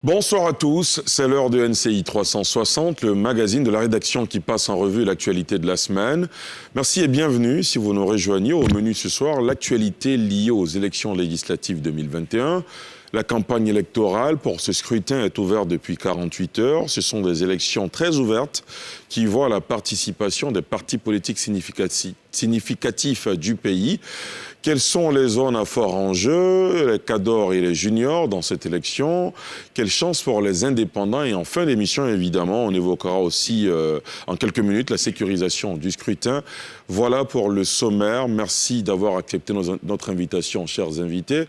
Bonsoir à tous, c'est l'heure de NCI 360, le magazine de la rédaction qui passe en revue l'actualité de la semaine. Merci et bienvenue si vous nous rejoignez. Au menu ce soir, l'actualité liée aux élections législatives 2021. La campagne électorale pour ce scrutin est ouverte depuis 48 heures. Ce sont des élections très ouvertes qui voient la participation des partis politiques significatifs du pays. Quelles sont les zones à fort enjeu, les cadors et les juniors dans cette élection? Quelle chance pour les indépendants? Et en fin d'émission, évidemment, on évoquera aussi en quelques minutes la sécurisation du scrutin. Voilà pour le sommaire. Merci d'avoir accepté notre invitation, chers invités.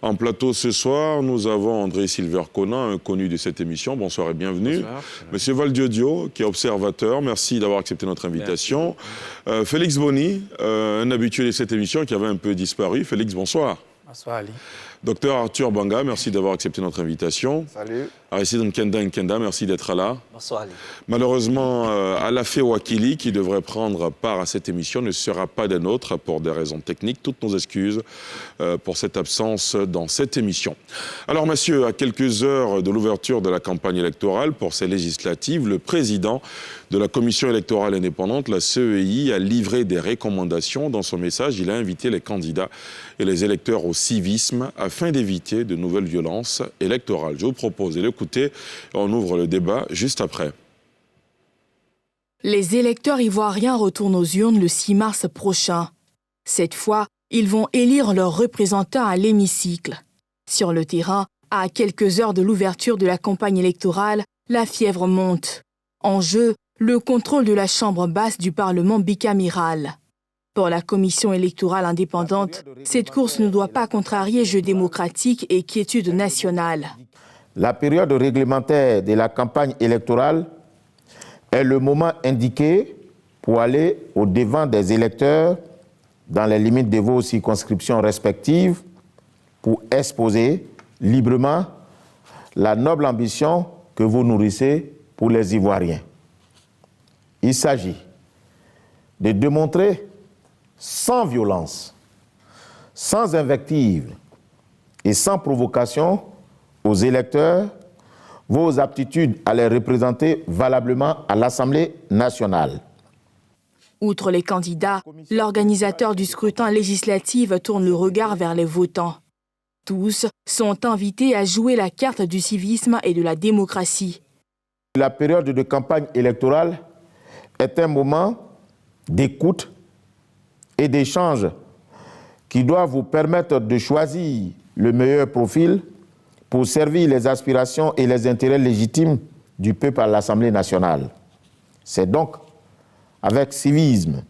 En plateau ce soir, nous avons André Silver-Conan, un connu de cette émission. Bonsoir et bienvenue. Bonsoir. Monsieur Valdiodio, qui est observateur. Merci d'avoir accepté notre invitation. Félix Boni, un habitué de cette émission qui avait un peu disparu. Félix, bonsoir. Bonsoir Ali. Docteur Arthur Banga, merci d'avoir accepté notre invitation. Salut. Aristide Nkenda, merci d'être là. Bonsoir Ali. Malheureusement, Alafé Wakili, qui devrait prendre part à cette émission, ne sera pas des nôtres pour des raisons techniques. Toutes nos excuses pour cette absence dans cette émission. Alors, messieurs, à quelques heures de l'ouverture de la campagne électorale pour ces législatives, le président de la Commission électorale indépendante, la CEI, a livré des recommandations. Dans son message, il a invité les candidats et les électeurs au civisme afin d'éviter de nouvelles violences électorales. Je vous propose de l'écouter. On ouvre le débat juste après. Les électeurs ivoiriens retournent aux urnes le 6 mars prochain. Cette fois, ils vont élire leurs représentants à l'hémicycle. Sur le terrain, à quelques heures de l'ouverture de la campagne électorale, la fièvre monte. En jeu, le contrôle de la chambre basse du Parlement bicaméral. Pour la commission électorale indépendante, cette course ne doit pas contrarier jeu démocratique et quiétude nationale. La période réglementaire de la campagne électorale est le moment indiqué pour aller au-devant des électeurs dans les limites de vos circonscriptions respectives pour exposer librement la noble ambition que vous nourrissez pour les Ivoiriens. Il s'agit de démontrer sans violence, sans invective et sans provocation aux électeurs vos aptitudes à les représenter valablement à l'Assemblée nationale. Outre les candidats, l'organisateur du scrutin législatif tourne le regard vers les votants. Tous sont invités à jouer la carte du civisme et de la démocratie. La période de campagne électorale est un moment d'écoute et d'échange qui doit vous permettre de choisir le meilleur profil pour servir les aspirations et les intérêts légitimes du peuple à l'Assemblée nationale. C'est donc avec civisme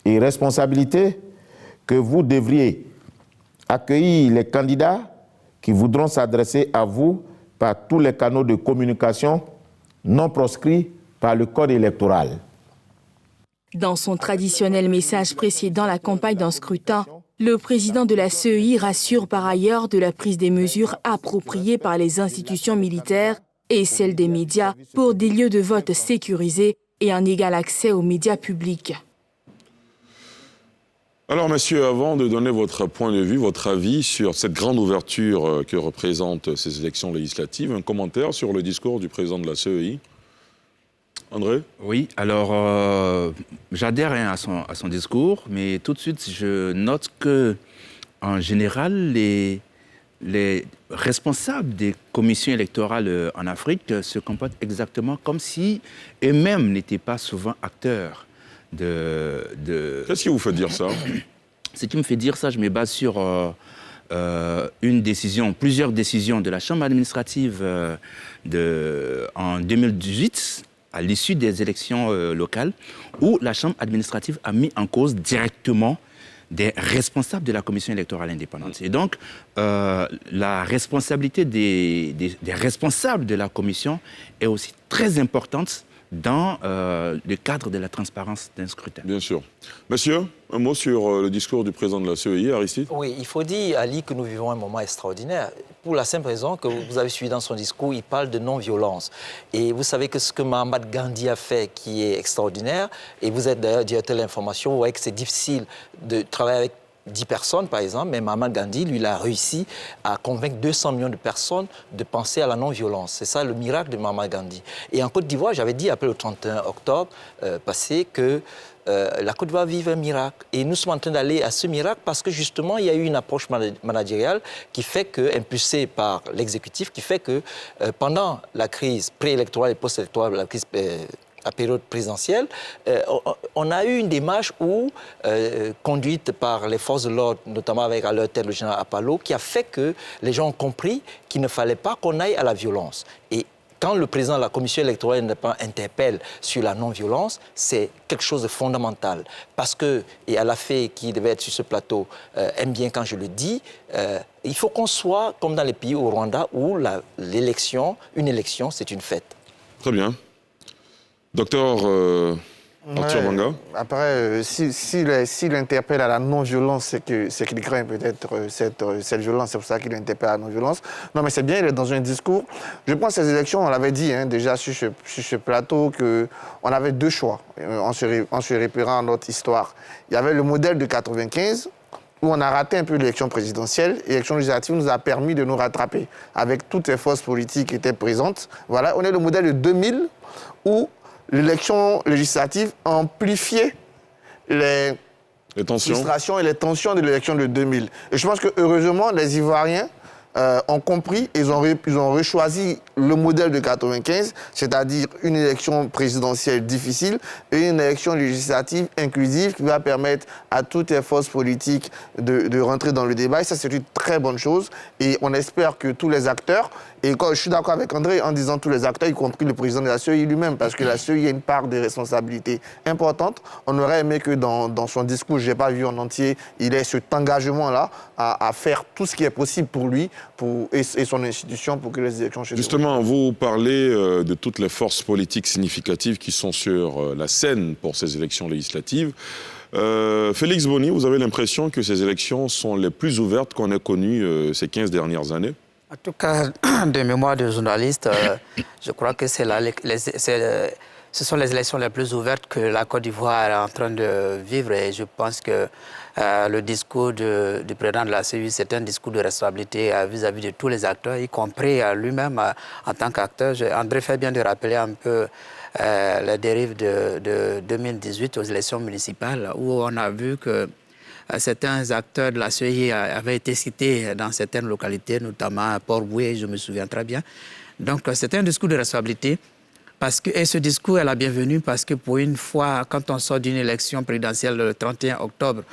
et responsabilité que vous devriez accueillir les candidats qui voudront s'adresser à vous par tous les canaux de communication non proscrits par le Code électoral. Dans son traditionnel message précédant la campagne d'un scrutin, le président de la CEI rassure par ailleurs de la prise des mesures appropriées par les institutions militaires et celles des médias pour des lieux de vote sécurisés et un égal accès aux médias publics. Alors, messieurs, avant de donner votre point de vue, votre avis sur cette grande ouverture que représentent ces élections législatives, un commentaire sur le discours du président de la CEI. André? Oui, alors j'adhère à son discours, mais tout de suite je note que en général les responsables des commissions électorales en Afrique se comportent exactement comme si eux-mêmes n'étaient pas souvent acteurs de... Qu'est-ce qui vous fait dire ça? Ce qui me fait dire ça, je me base sur plusieurs décisions de la Chambre administrative en 2018, à l'issue des élections locales, où la Chambre administrative a mis en cause directement des responsables de la commission électorale indépendante. Et donc, la responsabilité des responsables de la commission est aussi très importante dans le cadre de la transparence d'un scrutin. Bien sûr. Monsieur, un mot sur le discours du président de la CEI, Aristide? Oui, il faut dire, Ali, que nous vivons un moment extraordinaire. Pour la simple raison que vous avez suivi dans son discours, il parle de non-violence. Et vous savez que ce que Mahatma Gandhi a fait, qui est extraordinaire, et vous êtes d'ailleurs directeur de l'information, vous voyez que c'est difficile de travailler avec 10 personnes, par exemple, mais Mahatma Gandhi, lui, il a réussi à convaincre 200 millions de personnes de penser à la non-violence. C'est ça le miracle de Mahatma Gandhi. Et en Côte d'Ivoire, j'avais dit après le 31 octobre passé que la Côte d'Ivoire vive un miracle. Et nous sommes en train d'aller à ce miracle parce que justement, il y a eu une approche managériale qui fait que, impulsée par l'exécutif, qui fait que pendant la crise préélectorale et post-électorale, la crise à période présidentielle, on a eu une démarche conduite par les forces de l'ordre, notamment avec à leur tête le général Apallo, qui a fait que les gens ont compris qu'il ne fallait pas qu'on aille à la violence. Et quand le président de la commission électorale interpelle sur la non-violence, c'est quelque chose de fondamental. Parce que, et Alafé, qui devait être sur ce plateau, aime bien quand je le dis, il faut qu'on soit comme dans les pays au Rwanda où une élection, c'est une fête. Très bien. Docteur Arthur Manga. Après, s'il interpelle à la non-violence, c'est qu'il craint peut-être cette violence. C'est pour ça qu'il interpelle à la non-violence. Non, mais c'est bien, il est dans un discours. Je pense que ces élections, on l'avait dit déjà sur ce plateau, qu'on avait deux choix en se référant à notre histoire. Il y avait le modèle de 95, où on a raté un peu l'élection présidentielle. L'élection législative nous a permis de nous rattraper avec toutes les forces politiques qui étaient présentes. Voilà, on est le modèle de 2000, où l'élection législative a amplifié les frustrations et les tensions de l'élection de 2000. Et je pense que heureusement, les Ivoiriens ont compris, ils ont rechoisi le modèle de 95, c'est-à-dire une élection présidentielle difficile et une élection législative inclusive qui va permettre à toutes les forces politiques de rentrer dans le débat. Et ça, c'est une très bonne chose. Et on espère que tous les acteurs, et quand je suis d'accord avec André en disant tous les acteurs, y compris le président de la CEI lui-même, parce que la CEI a une part de responsabilité importante. On aurait aimé que dans son discours, je n'ai pas vu en entier, il ait cet engagement-là à faire tout ce qui est possible pour lui et son institution pour que les élections se déroulent. Justement, vous parlez de toutes les forces politiques significatives qui sont sur la scène pour ces élections législatives. Félix Boni, vous avez l'impression que ces élections sont les plus ouvertes qu'on ait connues ces 15 dernières années? En tout cas, de mémoire de journaliste, je crois que ce sont les élections les plus ouvertes que la Côte d'Ivoire est en train de vivre. Et je pense que le discours du président de la CEI, c'est un discours de responsabilité vis-à-vis de tous les acteurs, y compris lui-même en tant qu'acteur. André fait bien de rappeler un peu les dérives de 2018 aux élections municipales, où on a vu que certains acteurs de la CEI avaient été cités dans certaines localités, notamment à Port-Boué, je me souviens très bien. Donc, c'est un discours de responsabilité. Et ce discours est la bienvenue parce que pour une fois, quand on sort d'une élection présidentielle le 31 octobre,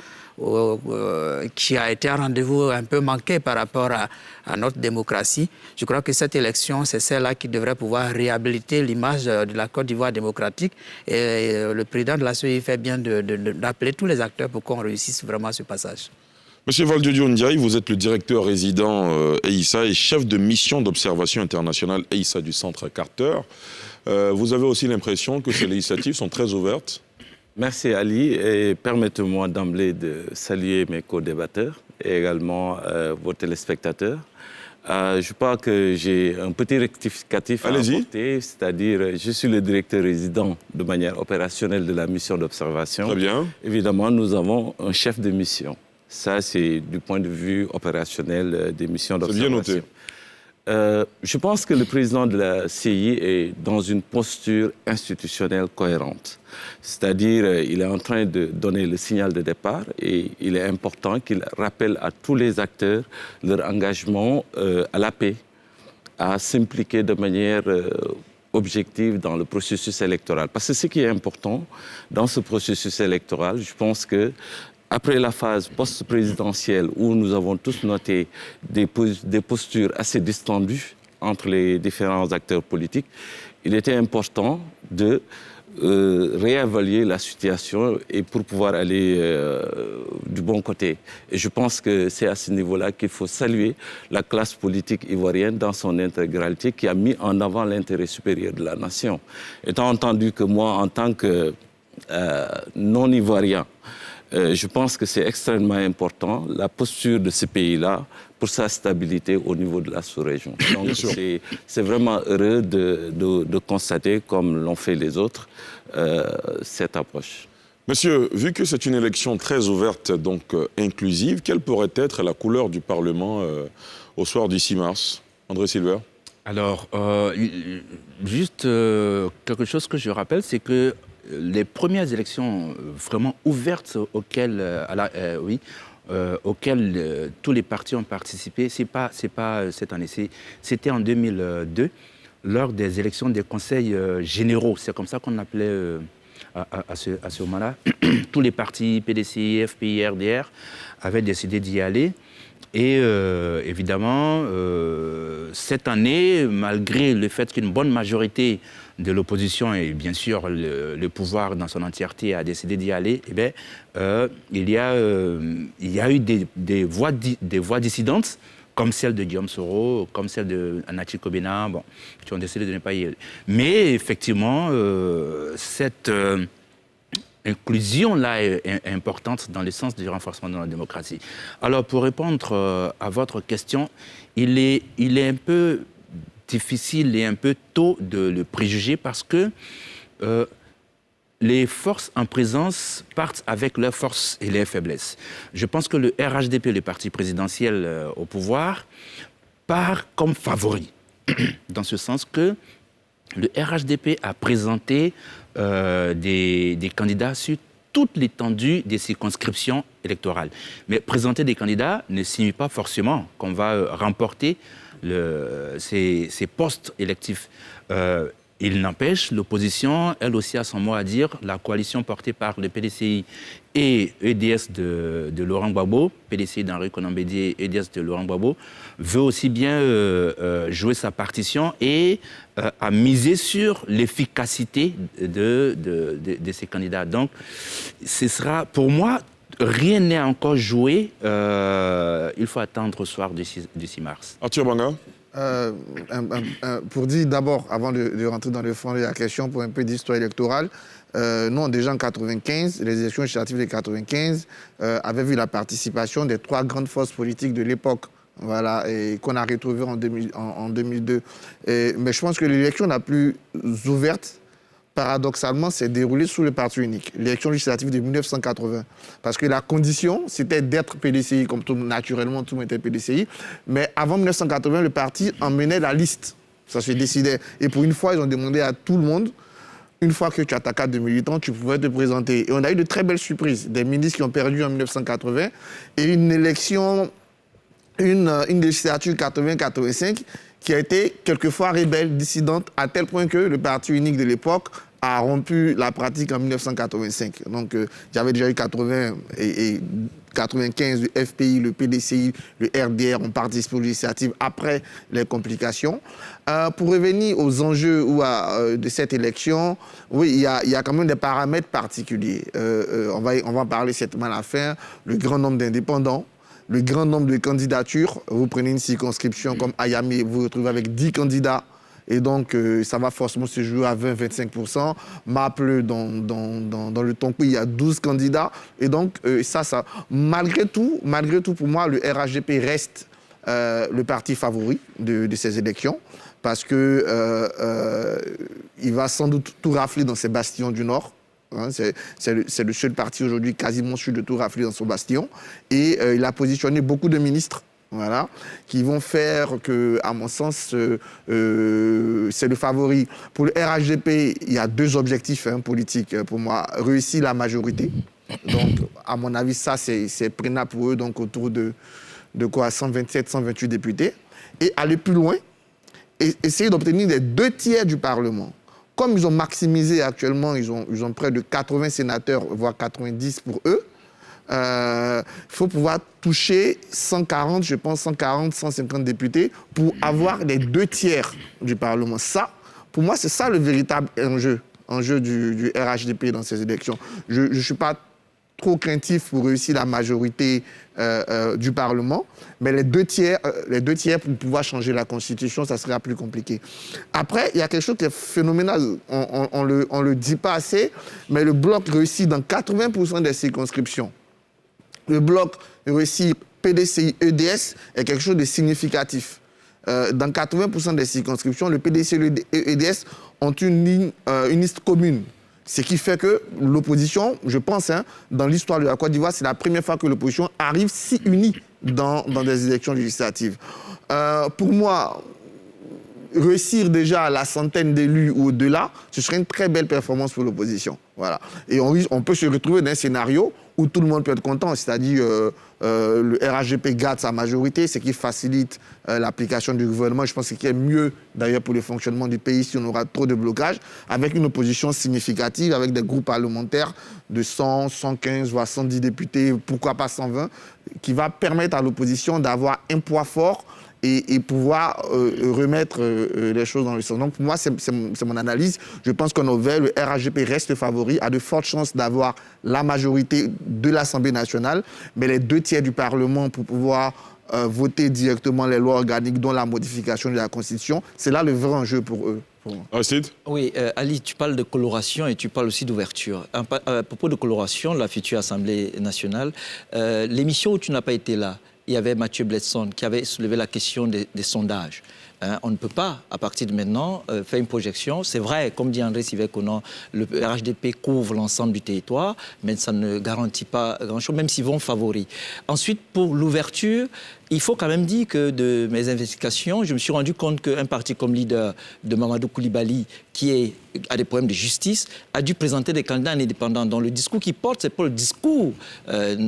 qui a été un rendez-vous un peu manqué par rapport à notre démocratie, je crois que cette élection, c'est celle-là qui devrait pouvoir réhabiliter l'image de la Côte d'Ivoire démocratique. Et le président de la CEI fait bien d'appeler tous les acteurs pour qu'on réussisse vraiment ce passage. Monsieur Valdiodio Ndiaye, vous êtes le directeur résident EISA et chef de mission d'observation internationale EISA du Centre Carter. Vous avez aussi l'impression que ces législatives sont très ouvertes? Merci Ali, et permettez-moi d'emblée de saluer mes co-débatteurs et également vos téléspectateurs. Je crois que j'ai un petit rectificatif à apporter, c'est-à-dire je suis le directeur résident de manière opérationnelle de la mission d'observation. Très bien. Évidemment, nous avons un chef de mission. Ça, c'est du point de vue opérationnel des missions d'observation. C'est bien noté. Je pense que le président de la CEI est dans une posture institutionnelle cohérente. C'est-à-dire, il est en train de donner le signal de départ et il est important qu'il rappelle à tous les acteurs leur engagement à la paix, à s'impliquer de manière objective dans le processus électoral. Parce que ce qui est important dans ce processus électoral, je pense que après la phase post-présidentielle où nous avons tous noté des postures assez distendues entre les différents acteurs politiques, il était important de réévaluer la situation et pour pouvoir aller du bon côté. Et je pense que c'est à ce niveau-là qu'il faut saluer la classe politique ivoirienne dans son intégralité qui a mis en avant l'intérêt supérieur de la nation. Étant entendu que moi, en tant que non-ivoirien, je pense que c'est extrêmement important, la posture de ce pays-là, pour sa stabilité au niveau de la sous-région. Donc c'est vraiment heureux de constater, comme l'ont fait les autres, cette approche. Monsieur, vu que c'est une élection très ouverte, donc inclusive, quelle pourrait être la couleur du Parlement au soir du 6 mars? André Silver? Alors, juste quelque chose que je rappelle, c'est que les premières élections vraiment ouvertes auxquelles, auxquelles tous les partis ont participé, c'est pas cette année, c'était en 2002, lors des élections des conseils généraux. C'est comme ça qu'on appelait à ce moment-là. Tous les partis, PDCI, FPI, RDR, avaient décidé d'y aller. Et évidemment, cette année, malgré le fait qu'une bonne majorité de l'opposition et bien sûr le pouvoir dans son entièreté a décidé d'y aller, eh bien, il y a eu des voix dissidentes, comme celle de Guillaume Soro, comme celle de Anachi Kobena, bon, qui ont décidé de ne pas y aller. Mais effectivement, cette inclusion-là est importante dans le sens du renforcement de la démocratie. Alors, pour répondre à votre question, il est un peu difficile et un peu tôt de le préjuger parce que les forces en présence partent avec leurs forces et leurs faiblesses. Je pense que le RHDP, le parti présidentiel au pouvoir, part comme favori, dans ce sens que le RHDP a présenté des candidats sur toute l'étendue des circonscriptions électorales. Mais présenter des candidats ne signifie pas forcément qu'on va remporter ces postes électifs. Il n'empêche, l'opposition, elle aussi a son mot à dire. La coalition portée par le PDCI et EDS de Laurent Gbagbo, PDCI d'Henri Konan Bédié et EDS de Laurent Gbagbo, veut aussi bien jouer sa partition et a misé sur l'efficacité de ces candidats. Donc, ce sera, pour moi, rien n'est encore joué. Il faut attendre au soir du 6 mars. Arthur Banga? Pour dire d'abord, avant de rentrer dans le fond de la question, pour un peu d'histoire électorale, nous, déjà en 95, les élections législatives de 95 avaient vu la participation des 3 grandes forces politiques de l'époque, voilà, et qu'on a retrouvées en 2002. Mais je pense que l'élection la plus ouverte, paradoxalement, s'est déroulée sous le parti unique, l'élection législative de 1980. Parce que la condition, c'était d'être PDCI, comme naturellement tout le monde était PDCI. Mais avant 1980, le parti emmenait la liste. Ça se décidait. Et pour une fois, ils ont demandé à tout le monde, une fois que tu as ta carte de militant, tu pouvais te présenter. Et on a eu de très belles surprises. Des ministres qui ont perdu en 1980 et une élection, une législature 80-85 qui a été quelquefois rebelle, dissidente, à tel point que le parti unique de l'époque a rompu la pratique en 1985. Donc, il y avait déjà eu 80 et 95, le FPI, le PDCI, le RDR ont participé aux législatives après les complications. Pour revenir aux enjeux de cette élection, oui, il y a quand même des paramètres particuliers. On va en parler certainement à la fin. Le grand nombre d'indépendants, le grand nombre de candidatures. Vous prenez une circonscription comme Ayamé, vous vous retrouvez avec 10 candidats. Et donc, ça va forcément se jouer à 20-25%. Maple, dans le Tonkou, il y a 12 candidats. Et donc, malgré tout, pour moi, le RHDP reste le parti favori de ces élections. Parce qu'il va sans doute tout rafler dans ses bastions du Nord. Hein, c'est le seul parti aujourd'hui quasiment sûr de tout rafler dans son bastion. Et il a positionné beaucoup de ministres, voilà, qui vont faire que, à mon sens, c'est le favori. Pour le RHDP, il y a 2 objectifs politiques pour moi. Réussir la majorité. Donc, à mon avis, ça, c'est prénat pour eux, donc autour de quoi, 127, 128 députés. Et aller plus loin, et essayer d'obtenir les 2 tiers du Parlement. Comme ils ont maximisé actuellement, ils ont près de 80 sénateurs, voire 90 pour eux, il faut pouvoir toucher 140, je pense 140, 150 députés pour avoir les 2 tiers du Parlement. Ça, pour moi, c'est ça le véritable enjeu du RHDP dans ces élections. Je ne suis pas trop craintif pour réussir la majorité du Parlement, mais les deux tiers pour pouvoir changer la Constitution, ça sera plus compliqué. Après, il y a quelque chose qui est phénoménal, on le dit pas assez, mais le bloc réussit dans 80% des circonscriptions. Le bloc réussit PDCI-EDS est quelque chose de significatif. Dans 80% des circonscriptions, le PDCI et l'EDS ont une liste commune. Ce qui fait que l'opposition, je pense, dans l'histoire de la Côte d'Ivoire, c'est la première fois que l'opposition arrive si unie dans des élections législatives. Pour moi, réussir déjà à la centaine d'élus ou au-delà, ce serait une très belle performance pour l'opposition. Voilà. Et on peut se retrouver dans un scénario où tout le monde peut être content, c'est-à-dire le RHDP garde sa majorité, ce qui facilite l'application du gouvernement. Je pense que c'est mieux d'ailleurs pour le fonctionnement du pays si on aura trop de blocages, avec une opposition significative, avec des groupes parlementaires de 100, 115, voire 110 députés, pourquoi pas 120, qui va permettre à l'opposition d'avoir un poids fort et pouvoir remettre les choses dans le sens. Donc pour moi, c'est mon analyse. Je pense qu'en Auvergne, le RHDP reste favori, a de fortes chances d'avoir la majorité de l'Assemblée nationale, mais les 2 tiers du Parlement pour pouvoir voter directement les lois organiques, dont la modification de la Constitution, c'est là le vrai enjeu pour eux. Aristide ? Oui, Ali, tu parles de coloration et tu parles aussi d'ouverture. À propos de coloration, la future Assemblée nationale, l'émission où tu n'as pas été là, il y avait Mathieu Bledson qui avait soulevé la question des sondages. On ne peut pas, à partir de maintenant, faire une projection. C'est vrai, comme dit André Sivek-Conan, le RHDP couvre l'ensemble du territoire, mais ça ne garantit pas grand-chose, même s'ils vont favoris. Ensuite, pour l'ouverture, il faut quand même dire que de mes investigations, je me suis rendu compte qu'un parti comme leader de Mamadou Koulibaly, qui a des problèmes de justice, a dû présenter des candidats indépendants. Donc le discours qu'ils portent, ce n'est pas le discours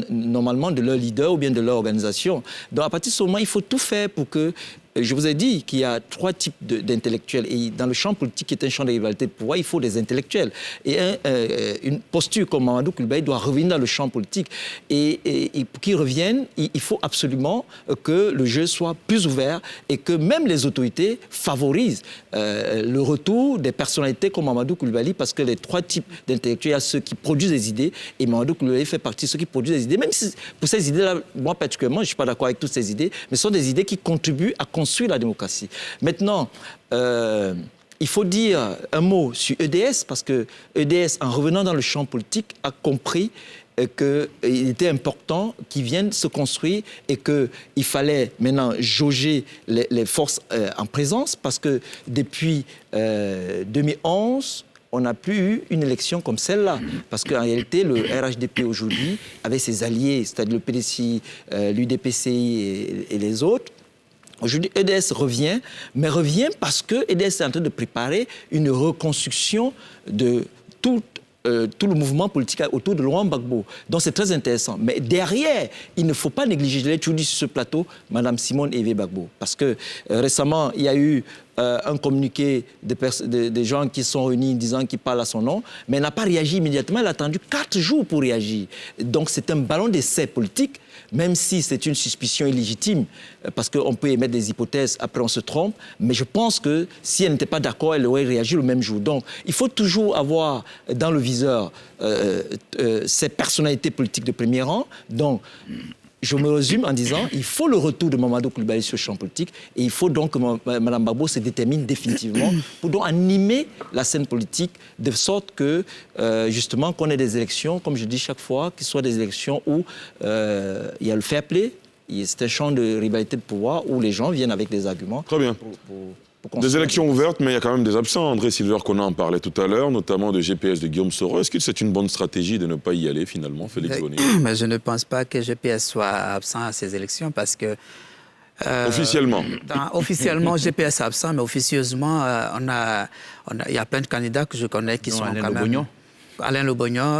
normalement de leur leader ou bien de leur organisation. Donc à partir de ce moment, il faut tout faire pour que... Je vous ai dit qu'il y a 3 types d'intellectuels. Et dans le champ politique, qui est un champ de rivalité de pouvoir, il faut des intellectuels. Et une posture comme Mamadou Koulibaly doit revenir dans le champ politique. Et pour qu'il revienne, il faut absolument que le jeu soit plus ouvert et que même les autorités favorisent le retour des personnalités comme Mamadou Koulibaly, parce que les 3 types d'intellectuels, il y a ceux qui produisent des idées, et Mamadou Koulibaly fait partie de ceux qui produisent des idées. Même si pour ces idées-là, moi particulièrement, je ne suis pas d'accord avec toutes ces idées, mais ce sont des idées qui contribuent à construire la démocratie. Maintenant, il faut dire un mot sur EDS, parce que EDS, en revenant dans le champ politique, a compris qu'il était important qu'ils viennent se construire et qu'il fallait maintenant jauger les forces en présence, parce que depuis 2011, on n'a plus eu une élection comme celle-là. Parce qu'en réalité, le RHDP aujourd'hui, avec ses alliés, c'est-à-dire le PDCI, l'UDPCI et les autres, aujourd'hui, EDS revient, mais revient parce que EDS est en train de préparer une reconstruction de tout le mouvement politique autour de Laurent Gbagbo. Donc c'est très intéressant. Mais derrière, il ne faut pas négliger, je l'ai toujours dit sur ce plateau, Mme Simone Eve Gbagbo. Parce que récemment, il y a eu un communiqué des gens qui sont réunis disant qu'ils parlent à son nom, mais elle n'a pas réagi immédiatement, elle a attendu 4 jours pour réagir. Donc c'est un ballon d'essai politique, même si c'est une suspicion illégitime, parce qu'on peut émettre des hypothèses, après on se trompe, mais je pense que si elle n'était pas d'accord, elle aurait réagi le même jour. Donc il faut toujours avoir dans le viseur ces personnalités politiques de premier rang. Donc je me résume en disant il faut le retour de Mamadou Koulibaly sur le champ politique et il faut donc que Mme Gbagbo se détermine définitivement pour donc animer la scène politique de sorte que, justement, qu'on ait des élections, comme je dis chaque fois, qui soient des élections où il y a le fair play, c'est un champ de rivalité de pouvoir où les gens viennent avec des arguments. Très bien. Des élections ouvertes, mais il y a quand même des absents. André Sylvain-Conan en parlait tout à l'heure, notamment de GPS de Guillaume Soro. Est-ce que c'est une bonne stratégie de ne pas y aller, finalement, Félix Bonny? Mais je ne pense pas que GPS soit absent à ces élections parce que... officiellement officiellement, GPS est absent, mais officieusement, il y a plein de candidats que je connais qui sont quand même... Alain Lobognon,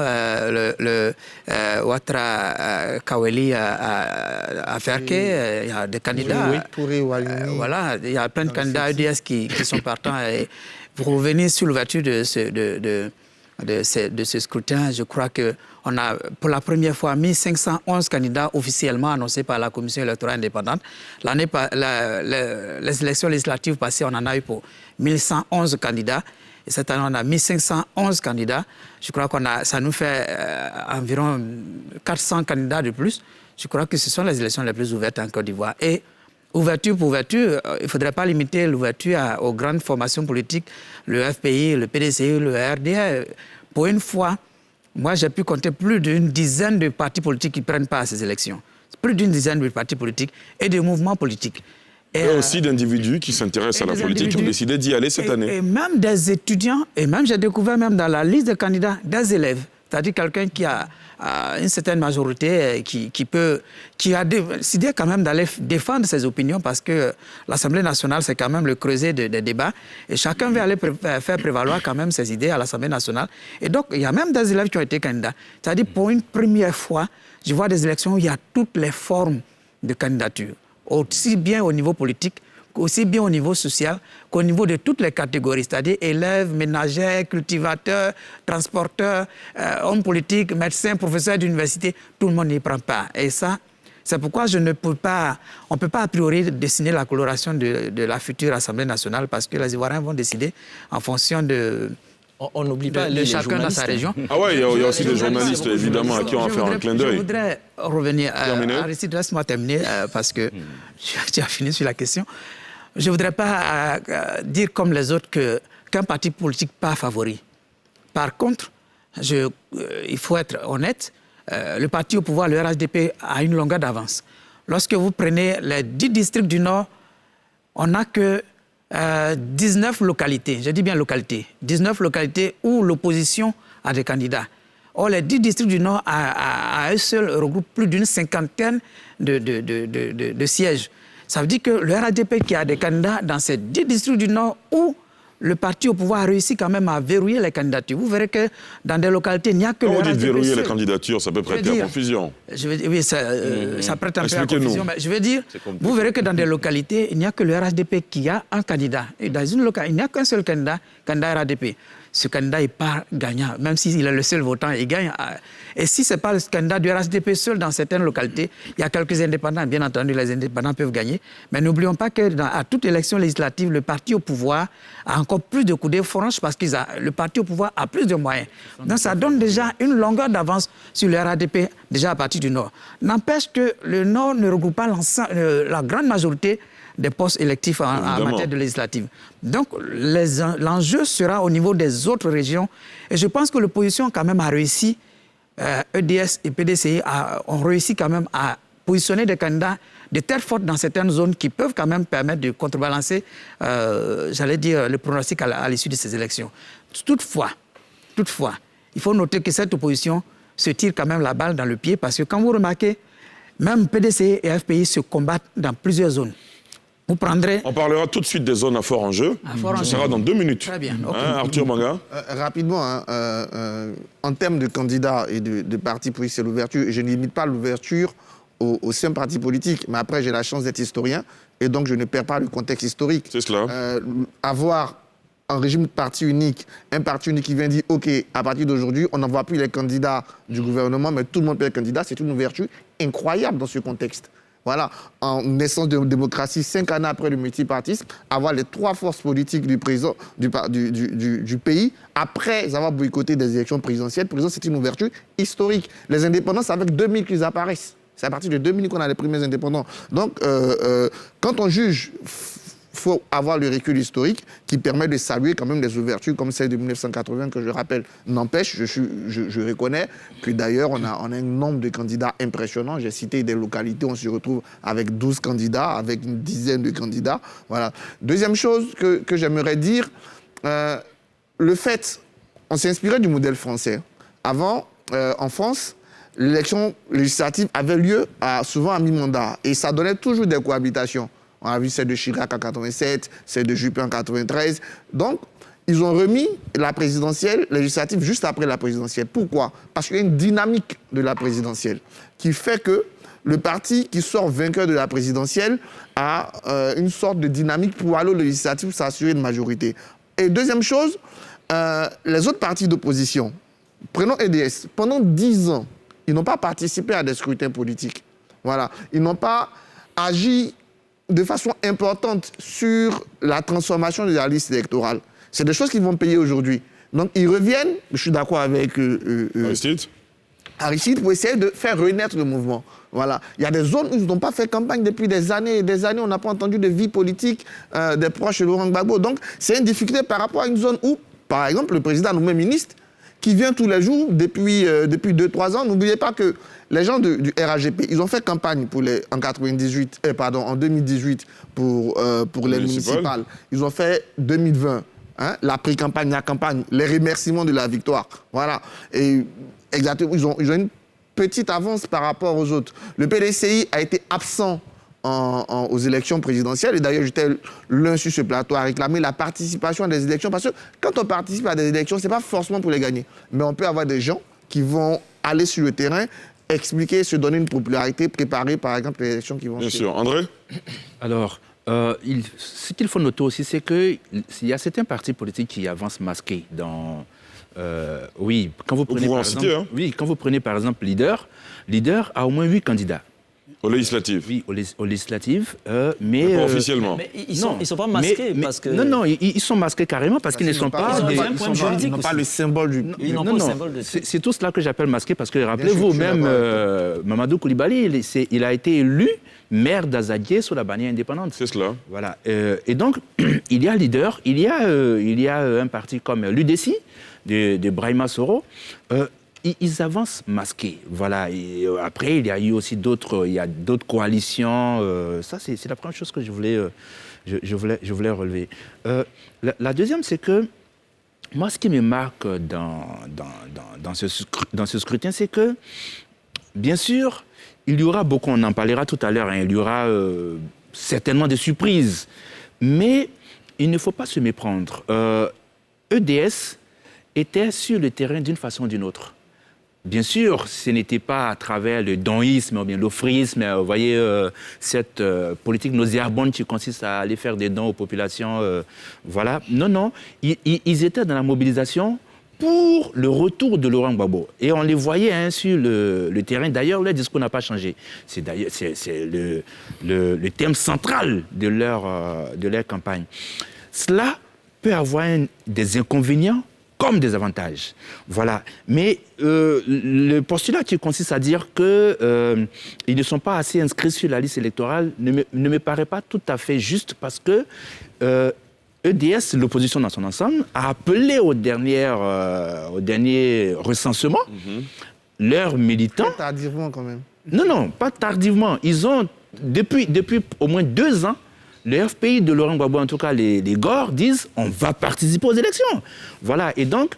Ouattara Kaweli à Ferké, il y a des candidats. Voilà, il y a plein de candidats EDS qui sont partants. Et pour revenir sur l'ouverture de ce scrutin, je crois qu'on a pour la première fois 1511 candidats officiellement annoncés par la Commission électorale indépendante. Les élections législatives passées, on en a eu pour 1111 candidats. Et cette année, on a 1511 candidats. Je crois ça nous fait environ 400 candidats de plus. Je crois que ce sont les élections les plus ouvertes en Côte d'Ivoire. Et ouverture pour ouverture, il ne faudrait pas limiter l'ouverture aux grandes formations politiques, le FPI, le PDCI, le RDA. Pour une fois, moi, j'ai pu compter plus d'une dizaine de partis politiques qui prennent part à ces élections. Plus d'une dizaine de partis politiques et de mouvements politiques. Et aussi d'individus qui s'intéressent à la politique qui ont décidé d'y aller cette année. Et même des étudiants, et même j'ai découvert même dans la liste des candidats, des élèves. C'est-à-dire quelqu'un qui a une certaine majorité, qui a décidé quand même d'aller défendre ses opinions parce que l'Assemblée nationale, c'est quand même le creuset des débats. Et chacun veut aller faire prévaloir quand même ses idées à l'Assemblée nationale. Et donc, il y a même des élèves qui ont été candidats. C'est-à-dire, pour une première fois, je vois des élections où il y a toutes les formes de candidature, aussi bien au niveau politique, aussi bien au niveau social qu'au niveau de toutes les catégories, c'est-à-dire élèves, ménagères, cultivateurs, transporteurs, hommes politiques, médecins, professeurs d'université, tout le monde y prend part. Et ça, c'est pourquoi on ne peut pas a priori dessiner la coloration de la future Assemblée nationale parce que les Ivoiriens vont décider en fonction de... On n'oublie pas de chacun dans sa région. Ah ouais, il y a aussi des journalistes, évidemment, à qui on va faire un clin d'œil. Je voudrais revenir Aristide, laisse-moi terminer parce que tu as fini sur la question. Je ne voudrais pas dire comme les autres qu'un parti politique pas favori. Par contre, il faut être honnête, le parti au pouvoir, le RHDP, a une longueur d'avance. Lorsque vous prenez les 10 districts du Nord, on n'a que 19 localités, je dis bien localités, 19 localités où l'opposition a des candidats. Or, les 10 districts du Nord, à eux seuls, regroupent plus d'une cinquantaine de sièges. Ça veut dire que le RHDP qui a des candidats dans ces 10 districts du Nord où le parti au pouvoir a réussi quand même à verrouiller les candidatures. Vous verrez que dans des localités, il n'y a que le RHDP. Quand vous dites verrouiller les candidatures, ça peut prêter à confusion. Je veux dire, oui, ça prête un peu à confusion. Mais je veux dire, vous verrez que dans des localités, il n'y a que le RHDP qui a un candidat. Et dans une localité, il n'y a qu'un seul candidat RHDP. Ce candidat n'est pas gagnant, même s'il est le seul votant, il gagne. Et si ce n'est pas le candidat du RHDP seul dans certaines localités, il y a quelques indépendants, bien entendu, les indépendants peuvent gagner. Mais n'oublions pas qu'à toute élection législative, le parti au pouvoir a encore plus de coudées franches parce que le parti au pouvoir a plus de moyens. Donc ça donne déjà une longueur d'avance sur le RHDP, déjà à partir du Nord. N'empêche que le Nord ne regroupe pas la grande majorité des postes électifs en matière de législative. Donc, l'enjeu sera au niveau des autres régions. Et je pense que l'opposition, quand même, a réussi, EDS et PDCI ont réussi quand même à positionner des candidats de telle forte dans certaines zones qui peuvent quand même permettre de contrebalancer, j'allais dire, le pronostic à l'issue de ces élections. Toutefois, il faut noter que cette opposition se tire quand même la balle dans le pied parce que quand vous remarquez, même PDCI et FPI se combattent dans plusieurs zones. Vous prendrez... On parlera tout de suite des zones à fort enjeu. Ce sera dans 2 minutes. Très bien. Okay. Arthur Manga. Rapidement, en termes de candidats et de partis politiques, c'est l'ouverture. Je ne limite pas l'ouverture aux seuls partis politiques. Mais après, j'ai la chance d'être historien et donc je ne perds pas le contexte historique. C'est cela. Avoir un régime de parti unique, un parti unique qui vient dire « OK, à partir d'aujourd'hui, on n'envoie plus les candidats du gouvernement, mais tout le monde peut être candidat », c'est une ouverture incroyable dans ce contexte. Voilà, en naissance de démocratie, 5 années après le multipartisme, avoir les 3 forces politiques du pays, après avoir boycotté des élections présidentielles, c'est une ouverture historique. Les indépendants, c'est avec 2000 qu'ils apparaissent. C'est à partir de 2000 qu'on a les premiers indépendants. Donc, quand on juge, il faut avoir le recul historique qui permet de saluer quand même des ouvertures comme celle de 1980 que je rappelle. N'empêche, je reconnais que d'ailleurs on a un nombre de candidats impressionnants. J'ai cité des localités, on se retrouve avec 12 candidats, avec une dizaine de candidats. Voilà. Deuxième chose que j'aimerais dire, le fait, on s'est inspiré du modèle français. Avant, en France, l'élection législative avait lieu souvent à mi-mandat et ça donnait toujours des cohabitations. On a vu celle de Chirac en 87, celle de Juppé en 93. Donc, ils ont remis la présidentielle législative juste après la présidentielle. Pourquoi? Parce qu'il y a une dynamique de la présidentielle qui fait que le parti qui sort vainqueur de la présidentielle a une sorte de dynamique pour aller aux législatives, pour s'assurer une majorité. Et deuxième chose, les autres partis d'opposition, prenons EDS, pendant 10 ans, ils n'ont pas participé à des scrutins politiques. Voilà. Ils n'ont pas agi de façon importante sur la transformation de la liste électorale. C'est des choses qu'ils vont payer aujourd'hui. Donc, ils reviennent, je suis d'accord avec Aristide, pour essayer de faire renaître le mouvement. Voilà. Il y a des zones où ils n'ont pas fait campagne depuis des années et des années. On n'a pas entendu de vie politique des proches de Laurent Gbagbo. Donc, c'est une difficulté par rapport à une zone où, par exemple, le président a nommé ministre qui vient tous les jours depuis 2-3 ans. N'oubliez pas que les gens du RAGP, ils ont fait campagne en 2018 pour les municipales. Ils ont fait 2020. Hein, la pré-campagne, la campagne, les remerciements de la victoire. Voilà. Et exactement, ils ont une petite avance par rapport aux autres. Le PDCI a été absent aux élections présidentielles. Et d'ailleurs, j'étais l'un sur ce plateau à réclamer la participation à des élections. Parce que quand on participe à des élections, ce n'est pas forcément pour les gagner. Mais on peut avoir des gens qui vont aller sur le terrain, expliquer, se donner une popularité, préparer par exemple les élections qui vont Bien suivre. sûr. André ? Alors, ce qu'il faut noter aussi, c'est qu'il y a certains partis politiques qui avancent masqués dans... oui, quand vous prenez, quand vous prenez par exemple Leader a au moins 8 candidats. Aux législatives. Oui, aux législatives, mais... pas officiellement. Mais ils ne sont pas masqués parce que... Non, ils sont masqués carrément parce qu'ils ne sont pas... Ils n'ont pas le symbole du... Ils n'ont pas le symbole de... C'est tout cela que j'appelle masqué parce que, rappelez-vous, même Mamadou Koulibaly, il a été élu maire d'Azadié sous la bannière indépendante. C'est cela. Voilà. Et donc, il y a Leader, il y a un parti comme l'UDC de Brahima Soro. Ils avancent masqués. Voilà. Et après, il y a eu aussi d'autres coalitions. Ça, c'est la première chose que je voulais relever. La deuxième, c'est que moi, ce qui me marque dans ce scrutin, c'est que, bien sûr, il y aura beaucoup, on en parlera tout à l'heure, hein, il y aura certainement des surprises. Mais il ne faut pas se méprendre. EDS était sur le terrain d'une façon ou d'une autre. Bien sûr, ce n'était pas à travers le donisme ou bien l'offrisme, vous voyez, cette politique nauséabonde qui consiste à aller faire des dons aux populations. Voilà. Non, ils étaient dans la mobilisation pour le retour de Laurent Gbagbo. Et on les voyait sur le terrain. D'ailleurs, leur discours n'a pas changé. C'est le thème central de leur campagne. Cela peut avoir des inconvénients comme des avantages. Voilà. Mais le postulat qui consiste à dire qu'ils ne sont pas assez inscrits sur la liste électorale ne me paraît pas tout à fait juste parce que EDS, l'opposition dans son ensemble, a appelé au dernier recensement leurs militants... Très tardivement quand même. Non, pas tardivement. Ils ont, depuis au moins 2 ans, le FPI de Laurent Gbagbo, en tout cas les GOR, disent on va participer aux élections. Voilà. Et donc,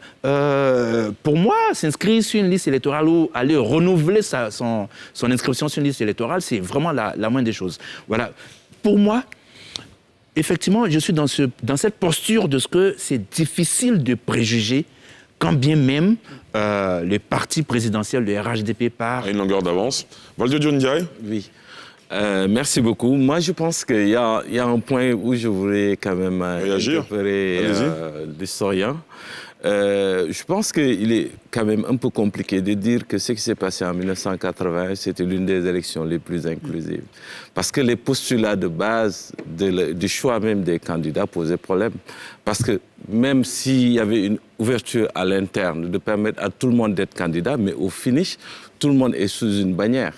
pour moi, s'inscrire sur une liste électorale ou aller renouveler son inscription sur une liste électorale, c'est vraiment la moindre des choses. Voilà. Pour moi, effectivement, je suis dans cette posture de ce que c'est difficile de préjuger quand bien même le parti présidentiel, le RHDP, part... À une longueur d'avance. Valdiodio Ndiaye ? Oui. Merci beaucoup. Moi, je pense qu'il y a un point où je voudrais quand même interpeller l'historien. Je pense qu'il est quand même un peu compliqué de dire que ce qui s'est passé en 1980, c'était l'une des élections les plus inclusives. Parce que les postulats de base du choix même des candidats posaient problème. Parce que même s'il y avait une ouverture à l'interne de permettre à tout le monde d'être candidat, mais au finish, tout le monde est sous une bannière.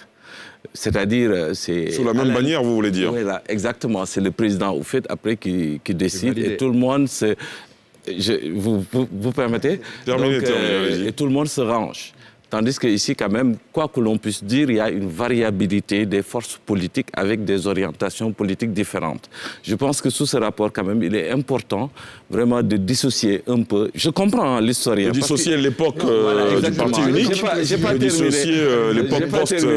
C'est-à-dire, c'est... Sous la même bannière, vous voulez dire ? Oui, là, exactement. C'est le président, au fait, après, qui décide. Et tout le monde se... Vous permettez ? Terminez. Et tout le monde se range. Tandis qu'ici, quand même, quoi que l'on puisse dire, il y a une variabilité des forces politiques avec des orientations politiques différentes. Je pense que sous ce rapport, quand même, il est important vraiment de dissocier un peu. Je comprends l'historien. De dissocier l'époque du parti unique, de dissocier l'époque post...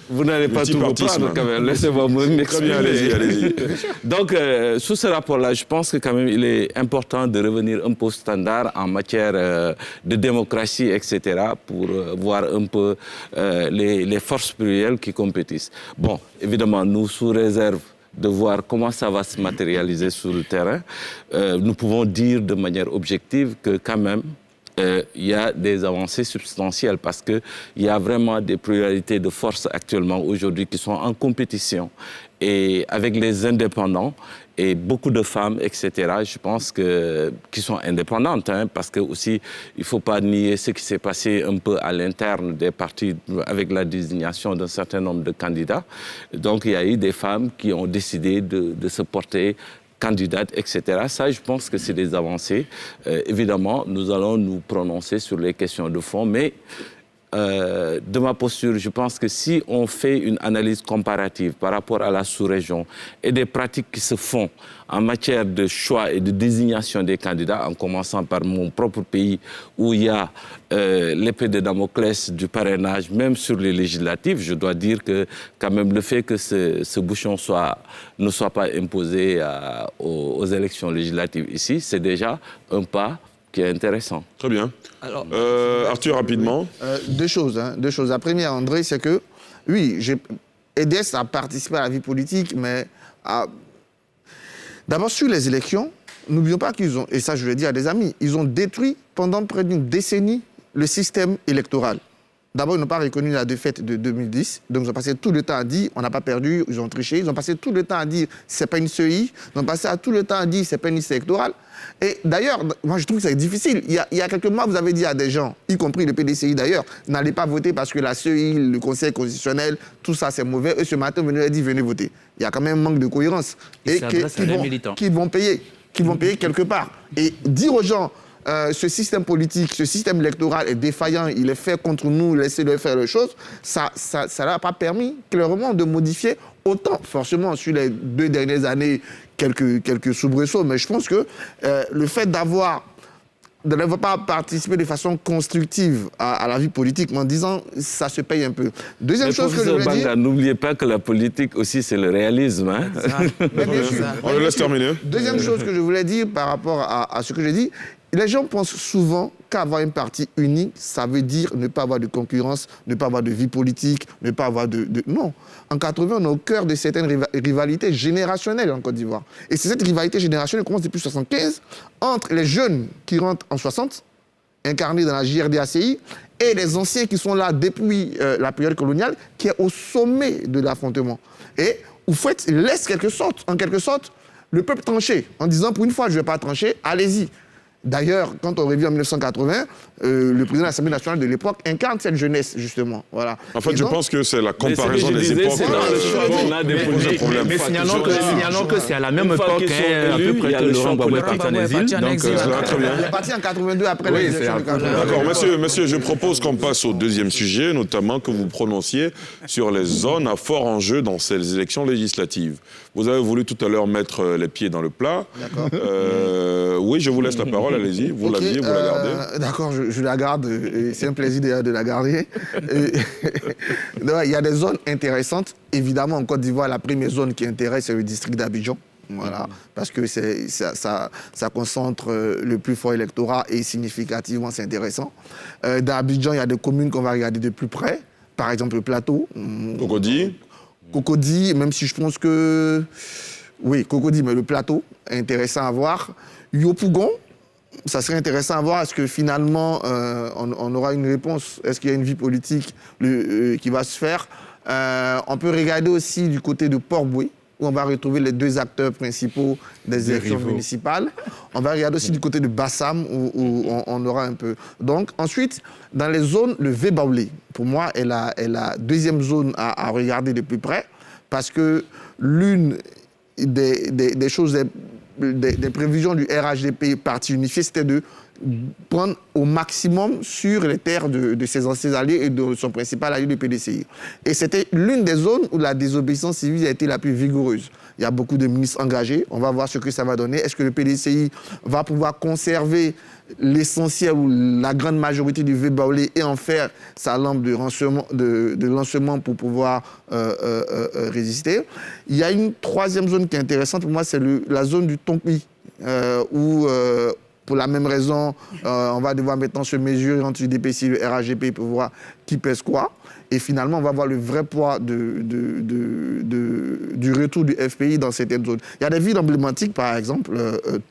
Vous n'allez pas tout reprendre, quand même. Laissez-moi m'exprimer. Très bien, allez-y. Donc, sous ce rapport-là, je pense que quand même, il est important de revenir un peu standard en matière de démocratie, etc., pour voir un peu les forces plurielles qui compétissent. Bon, évidemment, nous, sous réserve de voir comment ça va se matérialiser sur le terrain, nous pouvons dire de manière objective que quand même, il y a des avancées substantielles parce qu'il y a vraiment des pluralités de forces actuellement aujourd'hui qui sont en compétition et avec les indépendants et beaucoup de femmes, etc., je pense qui sont indépendantes, hein, parce que aussi, il ne faut pas nier ce qui s'est passé un peu à l'interne des partis avec la désignation d'un certain nombre de candidats. Donc, il y a eu des femmes qui ont décidé de se porter candidates, etc. Ça, je pense que c'est des avancées. Évidemment, nous allons nous prononcer sur les questions de fond, mais de ma posture, je pense que si on fait une analyse comparative par rapport à la sous-région et des pratiques qui se font en matière de choix et de désignation des candidats, en commençant par mon propre pays où il y a l'épée de Damoclès du parrainage, même sur les législatives, je dois dire que quand même le fait que ce bouchon ne soit pas imposé aux élections législatives ici, c'est déjà un pas qui est intéressant. Très bien. Alors, Arthur, rapidement. Deux choses. La première, André, c'est que, oui, EDS a participé à la vie politique, mais d'abord sur les élections, n'oublions pas qu'ils ont, et ça je le dis à des amis, ils ont détruit pendant près d'une décennie le système électoral. D'abord, ils n'ont pas reconnu la défaite de 2010. Donc, ils ont passé tout le temps à dire on n'a pas perdu, ils ont triché. Ils ont passé tout le temps à dire c'est pas une CEI. Ils ont passé tout le temps à dire c'est pas une liste électorale. Et d'ailleurs, moi, je trouve que c'est difficile. Il y a quelques mois, vous avez dit à des gens, y compris le PDCI d'ailleurs, n'allez pas voter parce que la CEI, le Conseil constitutionnel, tout ça, c'est mauvais. Et ce matin, vous nous avez dit venez voter. Il y a quand même un manque de cohérence. Et qui vont payer quelque part. Et dire aux gens, ce système politique, ce système électoral est défaillant, il est fait contre nous, laissez-le faire les choses, ça n'a pas permis clairement de modifier autant, forcément, sur les 2 dernières années, quelques soubresauts, mais je pense que le fait de n'avoir pas participé de façon constructive à la vie politique, en disant ça se paye un peu. Deuxième chose que je voulais dire... N'oubliez pas que la politique aussi, c'est le réalisme. Hein? Mais bien sûr. On le laisse terminer. Deuxième chose que je voulais dire par rapport à ce que j'ai dit, les gens pensent souvent qu'avoir un parti unique, ça veut dire ne pas avoir de concurrence, ne pas avoir de vie politique, ne pas avoir de... Non. En 80, on est au cœur de certaines rivalités générationnelles en Côte d'Ivoire. Et c'est cette rivalité générationnelle qui commence depuis 1975 entre les jeunes qui rentrent en 60, incarnés dans la JRDACI, et les anciens qui sont là depuis la période coloniale, qui est au sommet de l'affrontement. Et Houphouët laisse en quelque sorte le peuple trancher, en disant pour une fois je ne vais pas trancher, allez-y. D'ailleurs, quand on revient en 1980, le président de l'Assemblée nationale de l'époque incarne cette jeunesse, justement. Voilà. En fait, je pense que c'est la comparaison des époques. Mais signalons que c'est à la même époque, à peu près que Laurent Gbagbo est en exil. Il est parti en 82 après l'élection de 82. D'accord, messieurs, je propose qu'on passe au deuxième sujet, notamment que vous prononciez sur les zones à fort enjeu dans ces élections législatives. Vous avez voulu tout à l'heure mettre les pieds dans le plat. D'accord. Oui, je vous laisse la parole, allez-y. Vous l'aviez, vous la gardez. D'accord, je la garde. C'est un plaisir d'ailleurs de la garder. Il y a des zones intéressantes. Évidemment, en Côte d'Ivoire, la première zone qui intéresse, c'est le district d'Abidjan. Voilà, parce que ça concentre le plus fort électorat et significativement, c'est intéressant. Dans Abidjan, il y a des communes qu'on va regarder de plus près. Par exemple, le plateau. Cocody, même si je pense que... Oui, Cocody, mais le plateau est intéressant à voir. Yopougon, ça serait intéressant à voir. Est-ce que finalement, on aura une réponse? Est-ce qu'il y a une vie politique qui va se faire? On peut regarder aussi du côté de Port-Boué, où on va retrouver les 2 acteurs principaux des élections municipales. On va regarder aussi du côté de Bassam, où on aura un peu. Donc, ensuite, dans les zones, le Vébaoulé, pour moi, est la deuxième zone à regarder de plus près, parce que l'une des choses, des prévisions du RHDP parti unifié, c'était de prendre au maximum sur les terres de ses anciens alliés et de son principal allié, le PDCI. Et c'était l'une des zones où la désobéissance civile a été la plus vigoureuse. Il y a beaucoup de ministres engagés. On va voir ce que ça va donner. Est-ce que le PDCI va pouvoir conserver l'essentiel ou la grande majorité du Vébaoulé et en faire sa lampe de lancement pour pouvoir résister? Il y a une troisième zone qui est intéressante pour moi, c'est la zone du Tonki, où... pour la même raison, on va devoir maintenant se mesurer entre l'UDPC et le RHGP pour voir qui pèse quoi. Et finalement, on va voir le vrai poids du retour du FPI dans certaines zones. Il y a des villes emblématiques, par exemple,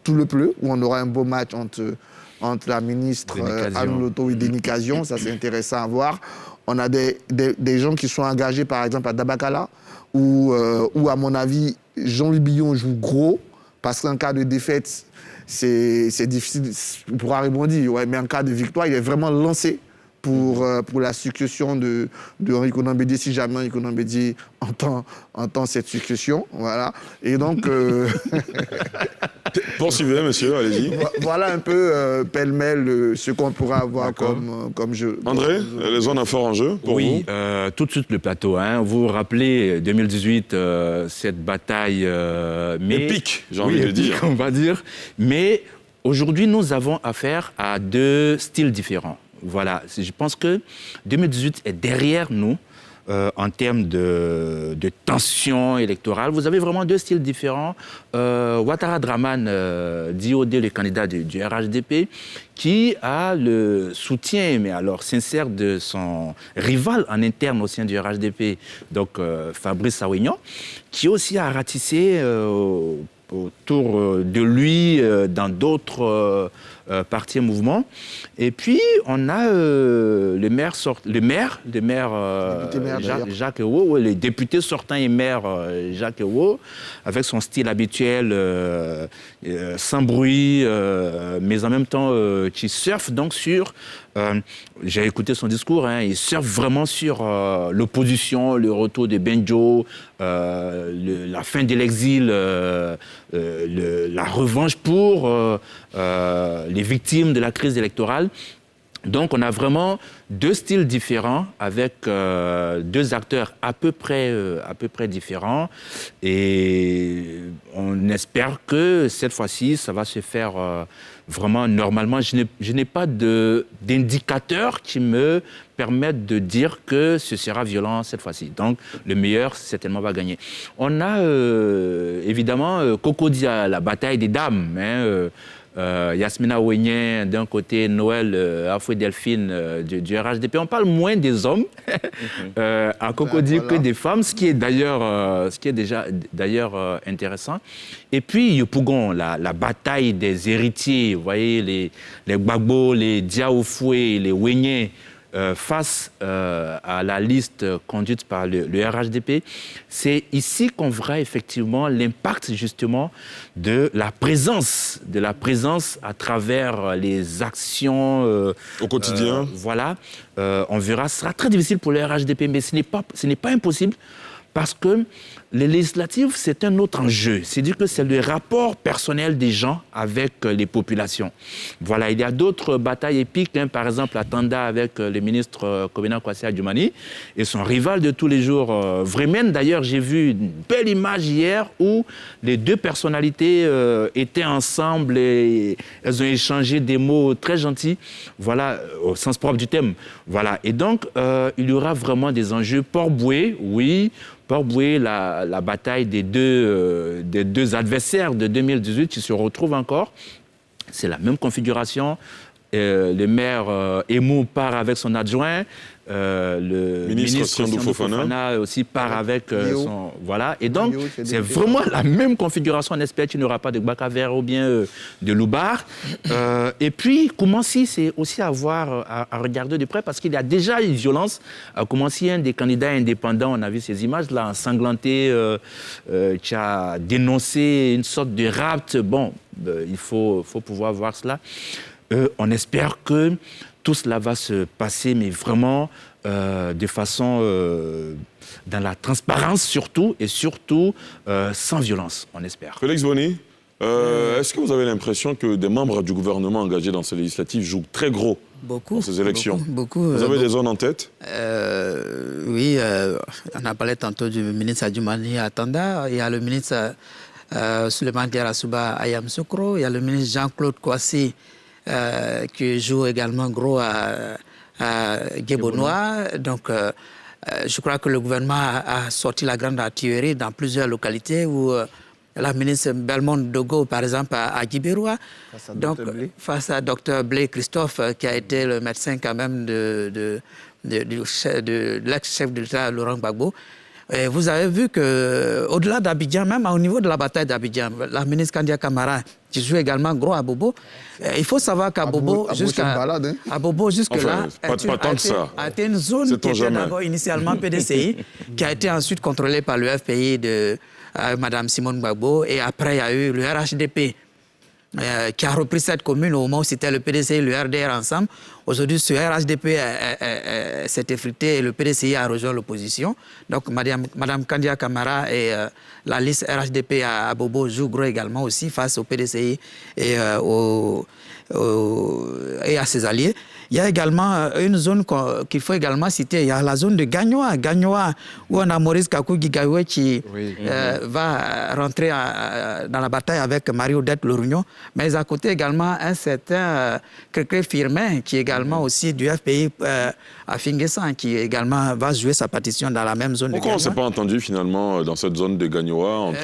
Tout-le-Pleu, où on aura un beau match entre entre la ministre Dénicazion. Anne Loto et Dénicazion. Ça, c'est intéressant à voir. On a des gens qui sont engagés, par exemple, à Dabakala, où, à mon avis, Jean-Louis Billon joue gros, parce qu'en cas de défaite, c'est difficile, il pourra rebondir, ouais, mais en cas de victoire, il est vraiment lancé pour la succession de Henri Konan Bédié, si jamais Henri Konan Bédié entend cette succession. Voilà. Et donc... Poursuivez, monsieur, allez-y. Voilà un peu pêle-mêle ce qu'on pourra avoir comme jeu. André, les zones à fort enjeu pour oui, vous tout de suite le plateau. Hein. Vous vous rappelez 2018, cette bataille... épique, j'ai envie de dire. On va dire. Mais aujourd'hui, nous avons affaire à deux styles différents. Voilà, je pense que 2018 est derrière nous en termes de tension électorale. Vous avez vraiment deux styles différents. Ouattara Draman, Diodé, le candidat du RHDP, qui a le soutien, mais alors sincère, de son rival en interne au sein du RHDP, donc Fabrice Awignon, qui aussi a ratissé autour de lui dans d'autres partis et mouvements. Et puis, on a le maire Jacques Ewo, le député sortant et maire Jacques Ewo, avec son style habituel, sans bruit, mais en même temps qui surfe donc sur... j'ai écouté son discours, hein, il surfe vraiment sur l'opposition, le retour de Benjo, la fin de l'exil, la revanche pour les victimes de la crise électorale. Donc, on a vraiment deux styles différents avec deux acteurs à peu près différents. Et on espère que cette fois-ci, ça va se faire vraiment normalement. Je n'ai pas d'indicateur qui me permettent de dire que ce sera violent cette fois-ci. Donc, le meilleur, certainement, va gagner. On a évidemment Kokodia, la bataille des dames, hein, Yasmina Ouenien d'un côté, Noël Afoué Delphine du RHDP. On parle moins des hommes à Cocody que des femmes, ce qui est déjà intéressant. Et puis Yopougon, la bataille des héritiers, vous voyez, les Gbagbo, les Diaoufoué, les Ouenien, face à la liste conduite par le RHDP, c'est ici qu'on verra effectivement l'impact justement de la présence à travers les actions au quotidien. Voilà, on verra. Ce sera très difficile pour le RHDP, mais ce n'est pas impossible. Parce que les législatives, c'est un autre enjeu. C'est-à-dire que c'est le rapport personnel des gens avec les populations. Voilà, il y a d'autres batailles épiques, hein, par exemple à Tanda avec le ministre Kobena Kwasi Adjumani et son rival de tous les jours, Vremen. D'ailleurs, j'ai vu une belle image hier où les deux personnalités étaient ensemble et elles ont échangé des mots très gentils, voilà, au sens propre du terme. Voilà. Et donc, il y aura vraiment des enjeux. Port-Boué, oui. Port-Boué, la bataille des deux adversaires de 2018 qui se retrouvent encore. C'est la même configuration. Le maire Emou part avec son adjoint. Le ministre Siandou Fofana aussi part avec son... Voilà. Et donc, c'est vraiment la même configuration. On espère qu'il n'y aura pas de Bakaver ou bien de Loubar. Et puis, Koumansi, c'est aussi à regarder de près parce qu'il y a déjà une violence. À Koumansi, un des candidats indépendants, on a vu ces images-là, ensanglanté, qui a dénoncé une sorte de rapt. Bon, il faut pouvoir voir cela. On espère que tout cela va se passer, mais vraiment de façon dans la transparence surtout, et surtout sans violence, on espère. Félix Boni, est-ce que vous avez l'impression que des membres du gouvernement engagés dans ces législatives jouent très gros dans ces élections? Beaucoup. Vous avez des zones en tête? Oui, on a parlé tantôt du ministre Adjumani à Tanda, il y a le ministre Souleymane Diarra-Souba à Yamoussoukro, il y a le ministre Jean-Claude Kouassi qui joue également gros à Guébonois. Donc, je crois que le gouvernement a sorti la grande artillerie dans plusieurs localités où la ministre Belmonte Dogo, par exemple, à Djibéroua, face à Dr Blé Christophe, qui a été le médecin quand même de l'ex-chef de l'État, Laurent Gbagbo. Et vous avez vu qu'au-delà d'Abidjan, même au niveau de la bataille d'Abidjan, la ministre Kandia Camara, qui joue également gros à Bobo, il faut savoir qu'à Bobo, jusque-là, a été une zone qui était d'abord initialement PDCI, qui a été ensuite contrôlée par le FPI de Mme Simone Gbagbo, et après il y a eu le RHDP, qui a repris cette commune au moment où c'était le PDCI et le RDR ensemble. Aujourd'hui, ce RHDP s'est effrité et le PDCI a rejoint l'opposition. Donc, Mme Kandia Camara et la liste RHDP à Bobo jouent gros également aussi face au PDCI et à ses alliés. Il y a également une zone qu'il faut également citer. Il y a la zone de Gagnoa. Gagnoa, où on a Maurice Kakou Gigaoué qui va rentrer dans la bataille avec Marie-Odette Lorugnon. Mais à côté également un certain Crécré Firmin, qui est également aussi du FPI à Finguessan, qui également va jouer sa partition dans la même zone. Pourquoi on ne s'est pas entendu finalement dans cette zone de Gagnoa entre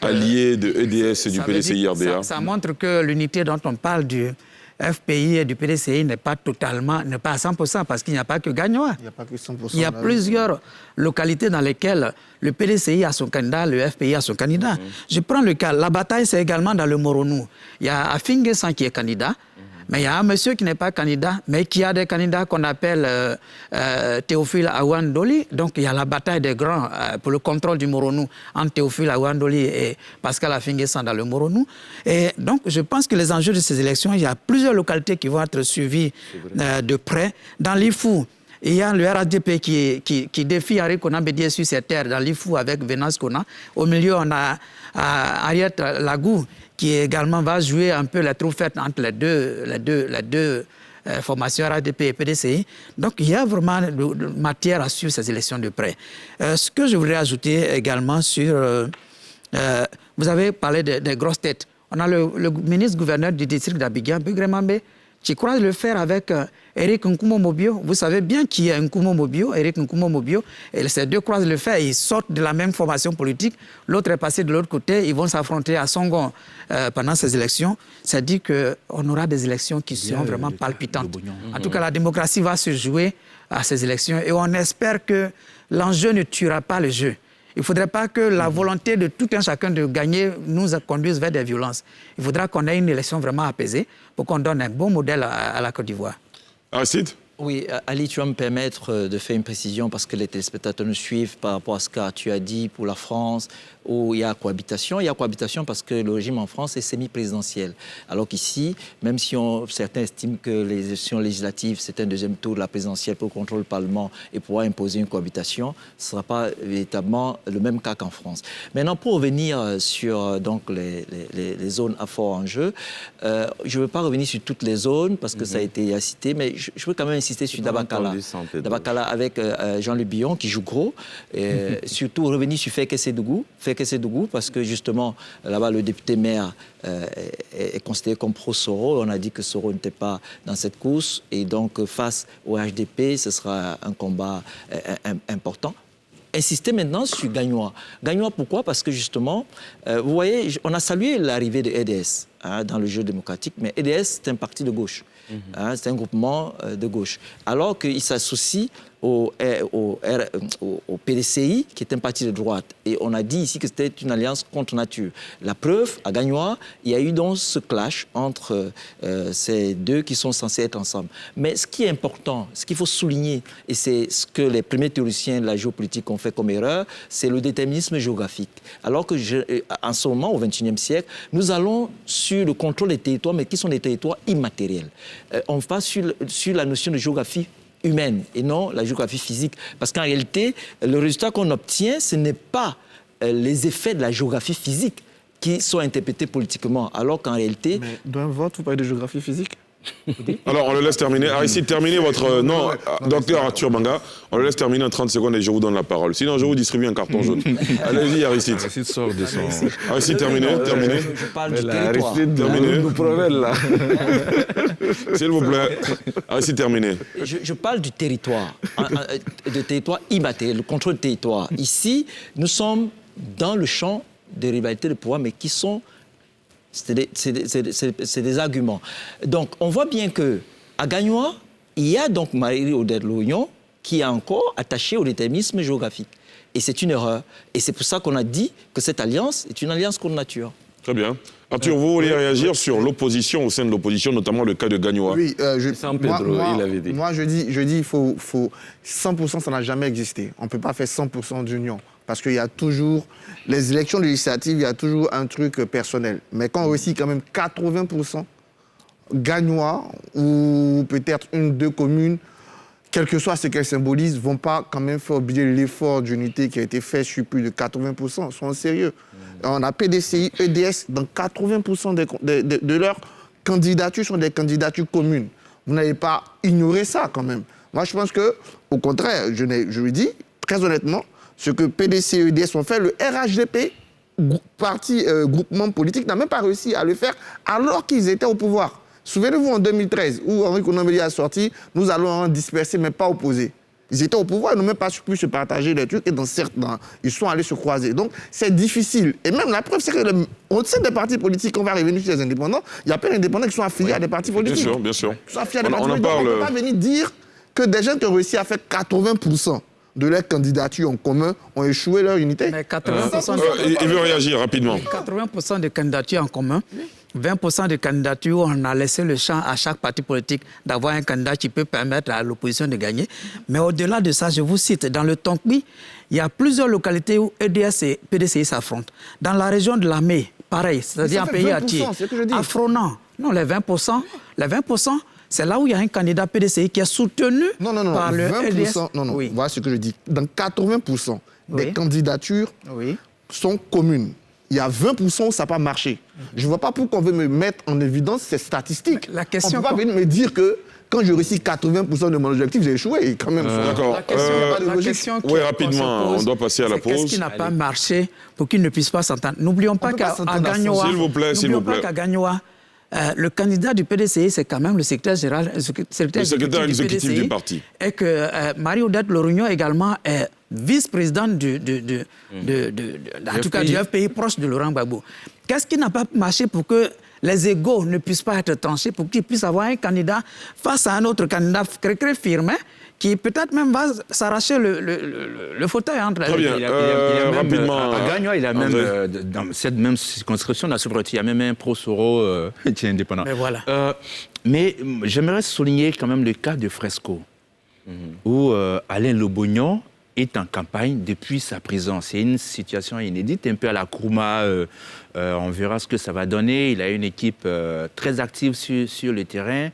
alliés de EDS et du PDCI-RDA? Ça montre que l'unité dont on parle du FPI et du PDCI n'est pas à 100%, parce qu'il n'y a pas que Gagnoa. Il n'y a pas que 100%. Il y a plusieurs localités dans lesquelles le PDCI a son candidat, le FPI a son candidat. Je prends le cas, la bataille, c'est également dans le Moronou. Il y a Afinguessan qui est candidat, mais il y a un monsieur qui n'est pas candidat, mais qui a des candidats qu'on appelle Théophile Awandoli. Donc il y a la bataille des grands pour le contrôle du Moronou entre Théophile Awandoli et Pascal Afinguessan dans le Moronou. Et donc je pense que les enjeux de ces élections, il y a plusieurs localités qui vont être suivies de près. Dans l'Ifou, il y a le RHDP qui défie Henri Konan Bédié sur ses terres dans l'Ifou avec Venance Konan. Au milieu, on a Ariette Lagou, qui également va jouer un peu la troufette entre les deux formations RHDP et PDCI. Donc il y a vraiment matière à suivre ces élections de près. Ce que je voudrais ajouter également sur... vous avez parlé des grosses têtes. On a le ministre-gouverneur du district d'Abidjan, Bugremambé, qui croise le fer avec Eric Nkumo Mobio. Vous savez bien qui est Nkumo Mobio, Eric Nkumo Mobio. Et ces deux croisent le fer, ils sortent de la même formation politique. L'autre est passé de l'autre côté, ils vont s'affronter à Songon pendant ces élections. Ça dit qu'on aura des élections qui seront vraiment palpitantes. En tout cas, la démocratie va se jouer à ces élections et on espère que l'enjeu ne tuera pas le jeu. Il ne faudrait pas que la volonté de tout un chacun de gagner nous conduise vers des violences. Il faudra qu'on ait une élection vraiment apaisée pour qu'on donne un bon modèle à la Côte d'Ivoire. Aristide ? Oui, Ali, tu vas me permettre de faire une précision parce que les téléspectateurs nous suivent par rapport à ce que tu as dit pour la France, où il y a cohabitation. Il y a cohabitation parce que le régime en France est semi-présidentiel. Alors qu'ici, même si certains estiment que les élections législatives, c'est un deuxième tour de la présidentielle pour contrôler le Parlement et pouvoir imposer une cohabitation, ce ne sera pas véritablement le même cas qu'en France. Maintenant, pour revenir sur donc, les zones à fort enjeu, je ne veux pas revenir sur toutes les zones parce que ça a été cité, mais je veux quand même insister sur Dabakala. Dabakala avec Jean-Luc Billon qui joue gros. Et surtout revenir sur Fekese-Dougou, parce que justement, là-bas, le député maire est considéré comme pro-Soro. On a dit que Soro n'était pas dans cette course. Et donc, face au HDP, ce sera un combat important. Insister maintenant sur Gagnoa. Gagnoa, pourquoi? Parce que justement, vous voyez, on a salué l'arrivée de EDS dans le jeu démocratique, mais EDS, c'est un parti de gauche. C'est un groupement de gauche. Alors qu'il s'associe au PDCI, qui est un parti de droite. Et on a dit ici que c'était une alliance contre nature. La preuve, à Gagnoa, il y a eu donc ce clash entre ces deux qui sont censés être ensemble. Mais ce qui est important, ce qu'il faut souligner, et c'est ce que les premiers théoriciens de la géopolitique ont fait comme erreur, c'est le déterminisme géographique. Alors que, en ce moment, au XXIe siècle, nous allons sur le contrôle des territoires, mais qui sont des territoires immatériels. On va sur la notion de géographie humaine et non la géographie physique. Parce qu'en réalité, le résultat qu'on obtient, ce n'est pas les effets de la géographie physique qui sont interprétés politiquement, alors qu'en réalité... Mais d'un vote, vous parlez de géographie physique? Alors, on le laisse terminer. Aristide, terminez votre... Non, docteur Arthur Banga, on le laisse terminer en 30 secondes et je vous donne la parole. Sinon, je vous distribue un carton jaune. Allez-y, Aristide. Aristide sort de son... Aristide, terminez. Je parle du territoire. Aristide Terminé. nous promène là. S'il vous plaît. Aristide, terminez. Je parle du territoire, de territoire immatériel, le contrôle du territoire. Ici, nous sommes dans le champ des rivalités de pouvoir, mais qui sont... C'est des arguments. Donc, on voit bien qu'à Gagnoa, il y a donc Marie-Odette Lorugnon qui est encore attachée au déterminisme géographique. Et c'est une erreur. Et c'est pour ça qu'on a dit que cette alliance est une alliance contre nature. Très bien. Arthur, vous voulez réagir sur l'opposition au sein de l'opposition, notamment le cas de Gagnoa? Oui, San Pedro, il avait dit. Moi, je dis, il faut 100%, ça n'a jamais existé. On ne peut pas faire 100% d'union. Parce qu'il y a toujours, les élections législatives, il y a toujours un truc personnel. Mais quand on réussit quand même 80%, Gagnoa, ou peut-être une ou deux communes, quel que soit ce qu'elles symbolisent, ne vont pas quand même faire oublier l'effort d'unité qui a été fait sur plus de 80%. Soyons sérieux. On a PDCI, EDS, dans 80% de leurs candidatures sont des candidatures communes. Vous n'avez pas ignoré ça quand même. Moi, je pense qu'au contraire, je le dis très honnêtement, ce que PDCI et EDS ont fait, le RHDP, parti groupement politique, n'a même pas réussi à le faire alors qu'ils étaient au pouvoir. Souvenez-vous en 2013, où Henri Konan Bédié a sorti, nous allons en disperser, mais pas opposer. Ils étaient au pouvoir, ils n'ont même pas pu se partager les trucs, et ils sont allés se croiser. Donc, c'est difficile. Et même la preuve, c'est qu'au sein des partis politiques, on va revenir sur les indépendants, il y a plein d'indépendants qui sont affiliés à des partis politiques. Bien sûr, bien sûr. Qui sont affiliés à des partis politiques. On ne peut pas venir dire que des gens qui ont réussi à faire 80% de leurs candidatures en commun ont échoué leur unité. Mais 80%, il veut réagir rapidement. 80% de candidatures en commun, 20% de candidatures, on a laissé le champ à chaque parti politique d'avoir un candidat qui peut permettre à l'opposition de gagner. Mais au-delà de ça, je vous cite, dans le Tonkpi, il y a plusieurs localités où EDS et PDCI s'affrontent. Dans la région de Lamé, pareil, c'est-à-dire un pays entier. Affrontant, non, les 20%, c'est là où il y a un candidat PDCI qui est soutenu par le 20%, EDS. Non, oui. Voilà ce que je dis. Dans 80% des candidatures sont communes. Il y a 20% où ça n'a pas marché. Je ne vois pas pourquoi on veut me mettre en évidence ces statistiques. La question on ne peut pas venir me dire que quand je réussis 80% de mon objectif, j'ai échoué. Quand même, D'accord. La question oui, rapidement, on doit passer à la pause. Qu'est-ce qui n'a pas marché pour qu'ils ne puissent pas s'entendre? N'oublions pas qu'à Gagnoa, le candidat du PDCI, c'est quand même le secrétaire exécutif du parti. Et que Marie-Odette Lorugnon également est vice-présidente du FPI proche de Laurent Gbagbo. Qu'est-ce qui n'a pas marché pour que les égaux ne puissent pas être tranchés, pour qu'ils puissent avoir un candidat face à un autre candidat très firme, qui peut-être même va s'arracher le fauteuil entre les deux. Très bien. Rapidement. À Gagnoa, il a même, dans cette même circonscription, il y a même un pro-Soro qui est indépendant. Mais voilà. Mais j'aimerais souligner quand même le cas de Fresco, où Alain Lobognon est en campagne depuis sa prison. C'est une situation inédite, un peu à la Kourouma. On verra ce que ça va donner. Il a une équipe très active sur le terrain.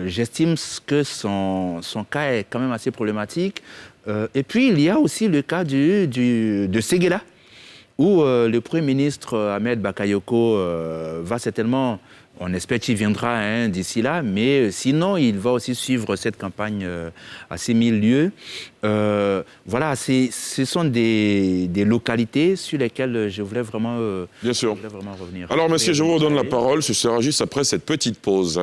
J'estime que son cas est quand même assez problématique. Et puis, il y a aussi le cas de Séguéla, où le Premier ministre Ahmed Bakayoko va certainement... On espère qu'il viendra d'ici là, mais sinon, il va aussi suivre cette campagne à 6000 lieues. Voilà, ce sont des localités sur lesquelles je voulais vraiment, Bien sûr. Revenir. Alors, monsieur, je vous redonne la parole. Ce sera juste après cette petite pause.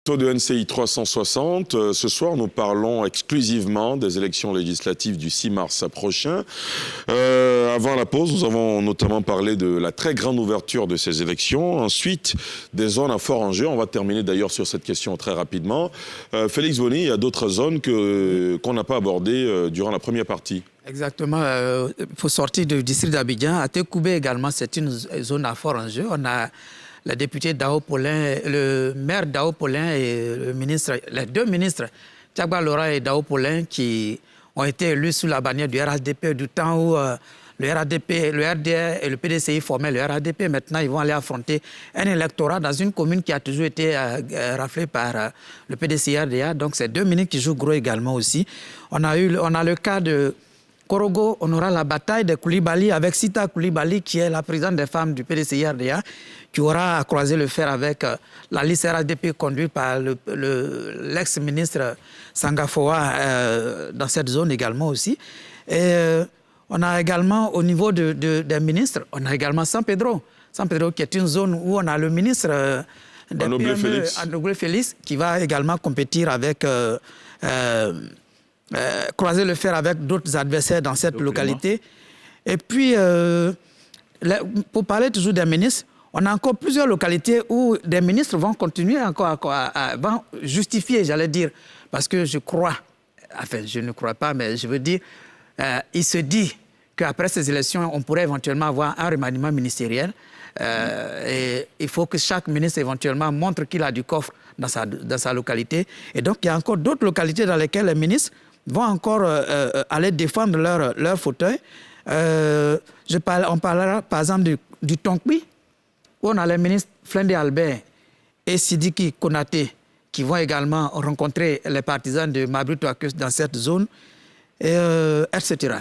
De NCI 360. Ce soir, nous parlons exclusivement des élections législatives du 6 mars prochain. Avant la pause, nous avons notamment parlé de la très grande ouverture de ces élections. Ensuite, des zones à fort enjeu. On va terminer d'ailleurs sur cette question très rapidement. Félix Boni, il y a d'autres zones qu'on n'a pas abordées durant la première partie. Exactement. Il faut sortir du district d'Abidjan. À Tekoubé également, c'est une zone à fort enjeu. On a le député Dao Paulin, le maire Dao Paulin et le ministre, les deux ministres, Thiagba Lora et Dao Paulin, qui ont été élus sous la bannière du RHDP du temps où le RHDP, le RDR et le PDCI formaient le RHDP. Maintenant, ils vont aller affronter un électorat dans une commune qui a toujours été raflée par le PDCI-RDA. Donc, c'est deux ministres qui jouent gros également aussi. On a le cas de Korogo, on aura la bataille de Koulibaly avec Sita Koulibaly, qui est la présidente des femmes du PDCI-RDA, qui aura à croiser le fer avec la liste RHDP conduite par l'ex-ministre Sangafoa dans cette zone également aussi. Et on a également, au niveau des ministres, on a également San Pedro. San Pedro qui est une zone où on a le ministre des PME, Anoglé Félix, qui va également compétir avec... croiser le fer avec d'autres adversaires dans cette localité. Et puis, pour parler toujours des ministres, on a encore plusieurs localités où des ministres vont continuer encore vont justifier, j'allais dire, parce que je crois, enfin je ne crois pas, mais je veux dire, il se dit qu'après ces élections, on pourrait éventuellement avoir un remaniement ministériel. Et il faut que chaque ministre éventuellement montre qu'il a du coffre dans sa localité. Et donc, il y a encore d'autres localités dans lesquelles les ministres vont encore aller défendre leur fauteuil. On parlera par exemple du Tonkpi, où on a les ministres Flindé Albert et Sidiki Konaté qui vont également rencontrer les partisans de Mabry Touakus dans cette zone, etc.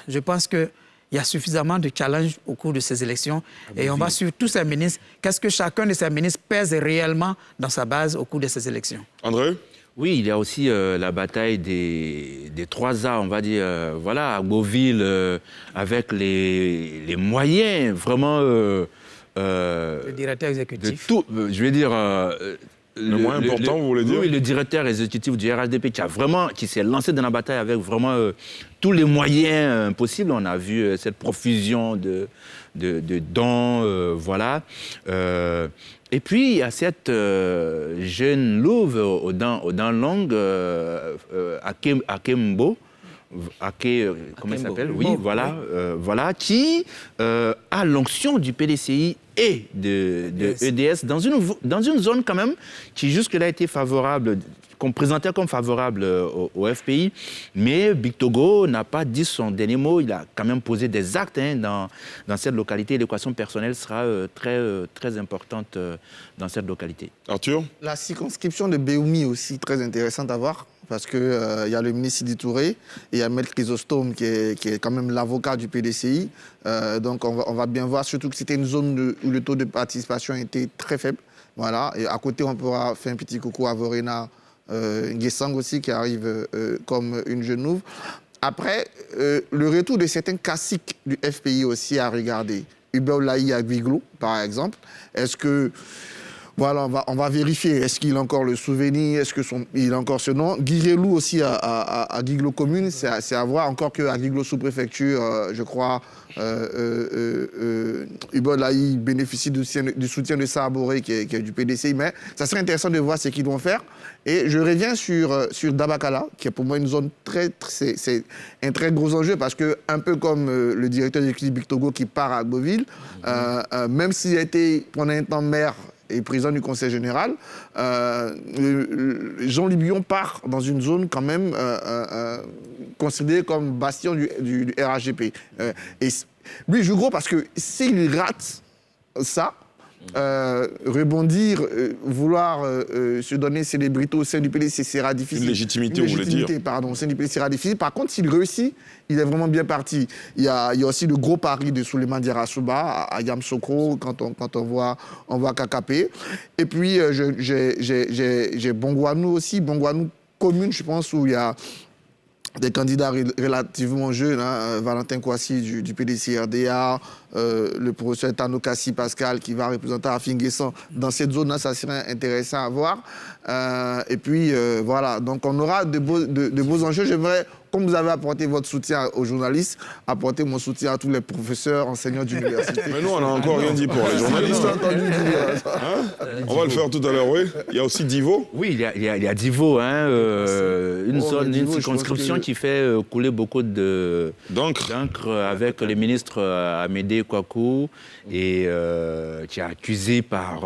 Je pense qu'il y a suffisamment de challenges au cours de ces élections et on va suivre tous ces ministres. Qu'est-ce que chacun de ces ministres pèse réellement dans sa base au cours de ces élections? André? Oui, il y a aussi la bataille des 3 A, on va dire, voilà, à Beauville, avec les moyens vraiment... le directeur exécutif. De tout, je vais dire... le moins important, vous voulez dire? Oui, le directeur exécutif du RHDP qui s'est lancé dans la bataille avec vraiment tous les moyens possibles. On a vu cette profusion de dons, voilà. Et puis, il y a cette jeune louve aux dents longues, Akembo, comment il s'appelle? Oui, voilà, voilà, qui a l'onction du PDCI et de EDS dans une zone quand même qui jusque-là était favorable, qu'on présentait comme favorable au FPI, mais Big Togo n'a pas dit son dernier mot. Il a quand même posé des actes dans cette localité. L'équation personnelle sera très importante dans cette localité. Arthur? La circonscription de Béoumi aussi très intéressante à voir, parce qu'il y a le ministre Sidi Touré et il y a Maître Chrysostome qui est quand même l'avocat du PDCI. Donc on va bien voir, surtout que c'était une zone où le taux de participation était très faible. Voilà. Et à côté, on pourra faire un petit coucou à Vorena Nguessang aussi, qui arrive comme une jeune louve. Après, le retour de certains classiques du FPI aussi à regarder. Hubert Lahi à Guiglo, par exemple. Est-ce que... Voilà, on va vérifier. Est-ce qu'il a encore le souvenir? Est-ce qu'il a encore ce nom? Guirelou aussi à Guiglo commune, c'est à voir. Encore qu'à Guiglo sous-préfecture, je crois, Hubert Lahi bénéficie du soutien de Saboré, qui est du PDCI. Mais ça serait intéressant de voir ce qu'ils vont faire. Et je reviens sur Dabakala, qui est pour moi une zone c'est un très gros enjeu, parce que, un peu comme le directeur de Big Togo qui part à Beauville, même s'il a été pendant un temps maire et président du Conseil général, Jean Libion part dans une zone quand même considérée comme bastion du RHGP. Et lui, il joue gros parce que s'il rate ça, rebondir, vouloir se donner célébrité au sein du PDC sera difficile. Une légitimité, vous voulez dire. Pardon, au sein du PDC sera difficile. Par contre, s'il réussit, il est vraiment bien parti. Il y a aussi le gros pari de Souleymane Diarra-Souba à Yamsokro, quand on voit Kakapé. Et puis, j'ai Bongouanou aussi. Bongouanou commune, je pense, où il y a des candidats relativement jeunes, Valentin Kouassi du PDC-RDA, le professeur Tano Kassi Pascal qui va représenter Afin Guessant. Dans cette zone-là, ça serait intéressant à voir. Et puis, voilà, donc on aura de beaux enjeux. J'aimerais, comme vous avez apporté votre soutien aux journalistes, apporter mon soutien à tous les professeurs, enseignants d'université. Mais nous, on n'a encore rien dit pour les journalistes. On va le faire tout à l'heure, oui. Il y a aussi Divo. Oui, il y a Divo, une circonscription qui fait couler beaucoup d'encre avec le ministre Amédée Kouakou et qui est accusé par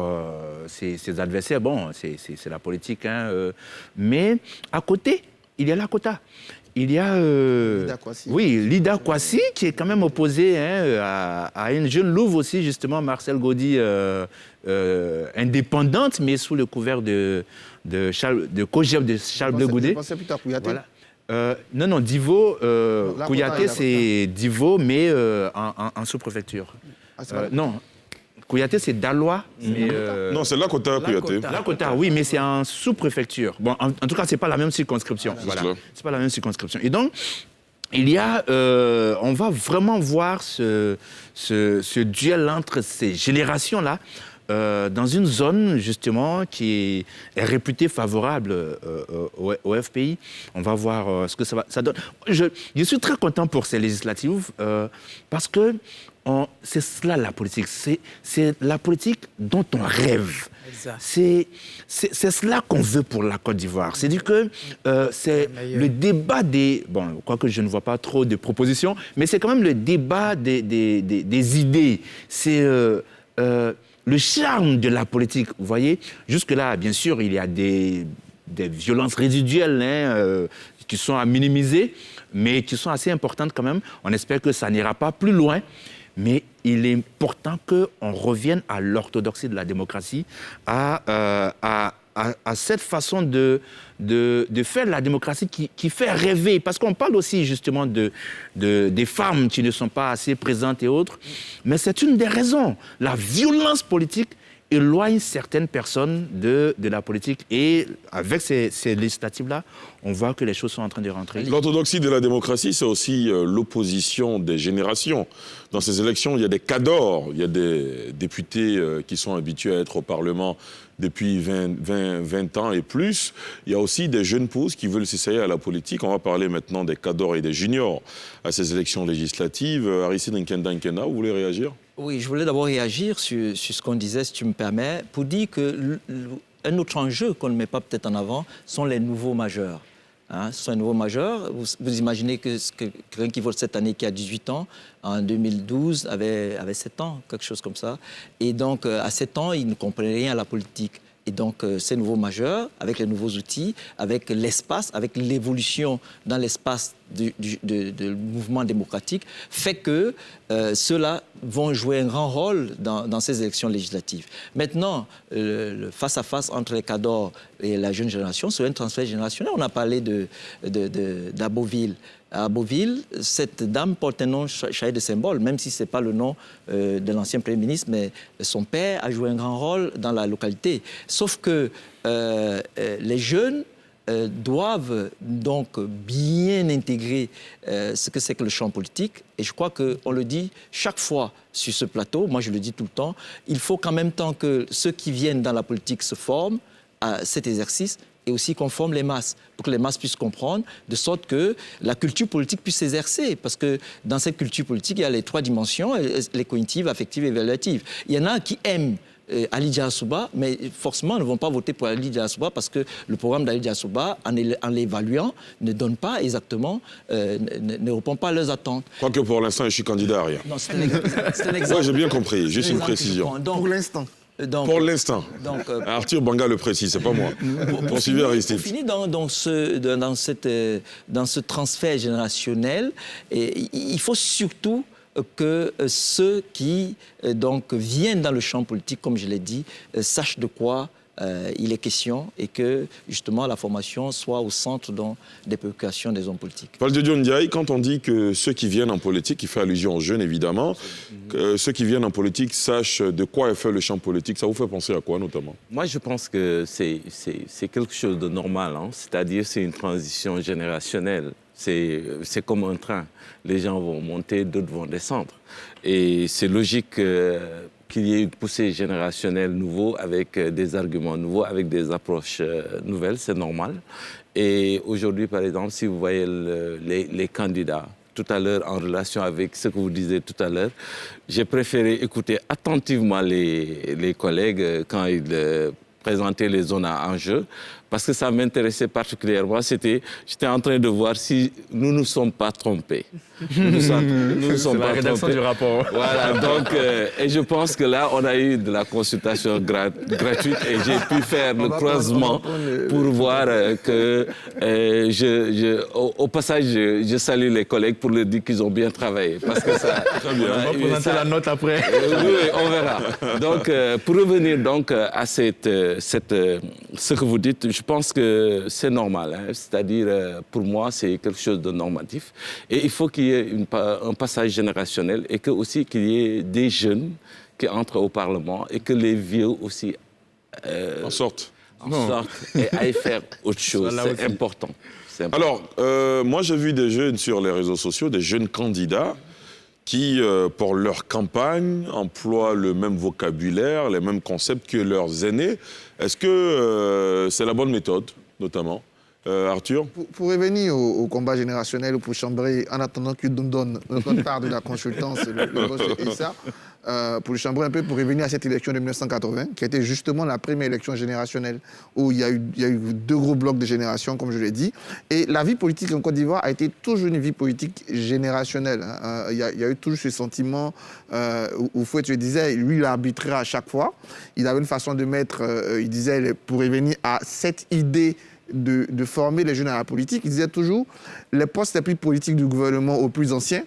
ses adversaires. Bon, c'est la politique, mais à côté, il y a Lakota. Il y a Lida Kouassi, qui est quand même opposé à une jeune louve aussi, justement, Marcel Gaudy, indépendante, mais sous le couvert de Kogeb de Charles Blé Goudé. Je pensais plutôt à Kouyaté. Voilà. Non, Divo, Kouyaté, c'est Divo, mais en sous-préfecture. Non. Kouyaté, c'est Dalois. Non, c'est Lakota, Kouyaté. Lakota, oui, mais c'est en sous-préfecture. Bon, en tout cas, ce n'est pas la même circonscription. Voilà. C'est pas la même circonscription. Et donc, il y a... on va vraiment voir ce duel entre ces générations-là dans une zone, justement, qui est réputée favorable au FPI. On va voir ce que ça donne. Je suis très content pour ces législatives parce que c'est cela la politique. C'est la politique dont on rêve. Exact. C'est cela qu'on veut pour la Côte d'Ivoire. C'est-à-dire que c'est le débat des... Bon, quoique je ne vois pas trop de propositions, mais c'est quand même le débat des idées. C'est le charme de la politique. Vous voyez, jusque-là, bien sûr, il y a des violences résiduelles qui sont à minimiser, mais qui sont assez importantes quand même. On espère que ça n'ira pas plus loin. Mais il est important qu'on revienne à l'orthodoxie de la démocratie, à cette façon de faire la démocratie qui fait rêver. Parce qu'on parle aussi justement des femmes qui ne sont pas assez présentes et autres. Mais c'est une des raisons. La violence politique éloigne certaines personnes de la politique. Et avec ces législatives-là, on voit que les choses sont en train de rentrer. L'orthodoxie de la démocratie, c'est aussi l'opposition des générations. Dans ces élections, il y a des cadors, il y a des députés qui sont habitués à être au Parlement depuis 20 ans et plus. Il y a aussi des jeunes pousses qui veulent s'essayer à la politique. On va parler maintenant des cadors et des juniors à ces élections législatives. Aristide Nkenda, vous voulez réagir ? Oui, je voulais d'abord réagir sur ce qu'on disait, si tu me permets, pour dire qu'un autre enjeu qu'on ne met pas peut-être en avant sont les nouveaux majeurs. Ce sont les nouveaux majeurs. Vous imaginez que quelqu'un qui vote cette année, qui a 18 ans, en 2012, avait 7 ans, quelque chose comme ça. Et donc, à 7 ans, il ne comprenait rien à la politique. Et donc, ces nouveaux majeurs, avec les nouveaux outils, avec l'espace, avec l'évolution dans l'espace du mouvement démocratique, fait que ceux-là vont jouer un grand rôle dans ces élections législatives. Maintenant, le face-à-face entre les cadors et la jeune génération, c'est un transfert générationnel. On a parlé d'Aboville. À Beauville, cette dame porte un nom chargé de symbole, même si ce n'est pas le nom de l'ancien Premier ministre, mais son père a joué un grand rôle dans la localité. Sauf que les jeunes doivent donc bien intégrer ce que c'est que le champ politique. Et je crois qu'on le dit chaque fois sur ce plateau, moi je le dis tout le temps, il faut qu'en même temps que ceux qui viennent dans la politique se forment à cet exercice, et aussi qu'on forme les masses, pour que les masses puissent comprendre, de sorte que la culture politique puisse s'exercer. Parce que dans cette culture politique, il y a les 3 dimensions, les cognitives, affectives et évaluatives. Il y en a qui aiment Ali Diassouba, mais forcément ne vont pas voter pour Ali Diassouba parce que le programme d'Ali Diassouba, en l'évaluant, ne donne pas exactement, ne répond pas à leurs attentes. Quoique pour l'instant, je suis candidat à rien. Non, c'est un exemple. Oui, j'ai bien compris, juste une précision. Pour l'instant. Pour l'instant. Arthur Banga le précise, c'est pas moi. Poursuivez Aristide. Pour finir dans ce transfert générationnel, il faut surtout que ceux qui viennent dans le champ politique, comme je l'ai dit, sachent de quoi il est question et que, justement, la formation soit au centre des préoccupations des hommes politiques. Valdiodio Ndiaye, quand on dit que ceux qui viennent en politique, il fait allusion aux jeunes, évidemment, que ceux qui viennent en politique sachent de quoi est fait le champ politique, ça vous fait penser à quoi, notamment? Moi, je pense que c'est quelque chose de normal, c'est-à-dire c'est une transition générationnelle. C'est comme un train. Les gens vont monter, d'autres vont descendre. Et c'est logique qu'il y ait une poussée générationnelle nouveau avec des arguments nouveaux, avec des approches nouvelles, c'est normal. Et aujourd'hui, par exemple, si vous voyez les candidats, tout à l'heure, en relation avec ce que vous disiez tout à l'heure, j'ai préféré écouter attentivement les collègues quand ils présentaient les zones à enjeu, parce que ça m'intéressait particulièrement. J'étais en train de voir si nous ne nous sommes pas trompés. Nous ne sommes pas trompés. Du rapport. Voilà, donc, et je pense que là, on a eu de la consultation gratuite et j'ai pu faire le croisement pour voir que, au passage, je salue les collègues pour leur dire qu'ils ont bien travaillé. Parce que ça... Très bien. On va présenter la note après. Oui, on verra. Donc, pour revenir donc à ce que vous dites, je pense que c'est normal. C'est-à-dire, pour moi, c'est quelque chose de normatif. Et il faut qu'il y ait un passage générationnel et qu'il y ait des jeunes qui entrent au Parlement et que les vieux aussi en sortent et aillent faire autre chose. C'est important. Alors, moi, j'ai vu des jeunes sur les réseaux sociaux, des jeunes candidats qui, pour leur campagne, emploient le même vocabulaire, les mêmes concepts que leurs aînés. Est-ce que c'est la bonne méthode, notamment? Arthur? Pour revenir au combat générationnel ou pour chambrer, en attendant que donne notre part de la consultance, le boss et ça, pour le chambrer un peu, pour revenir à cette élection de 1980, qui était justement la première élection générationnelle, où il y a eu 2 gros blocs de génération, comme je l'ai dit. Et la vie politique en Côte d'Ivoire a été toujours une vie politique générationnelle. Il y a eu toujours ce sentiment où Fouet, je disais, lui, il arbitrait à chaque fois. Il avait une façon de mettre, il disait, pour revenir à cette idée de former les jeunes à la politique, il disait toujours les postes les plus politiques du gouvernement aux plus anciens,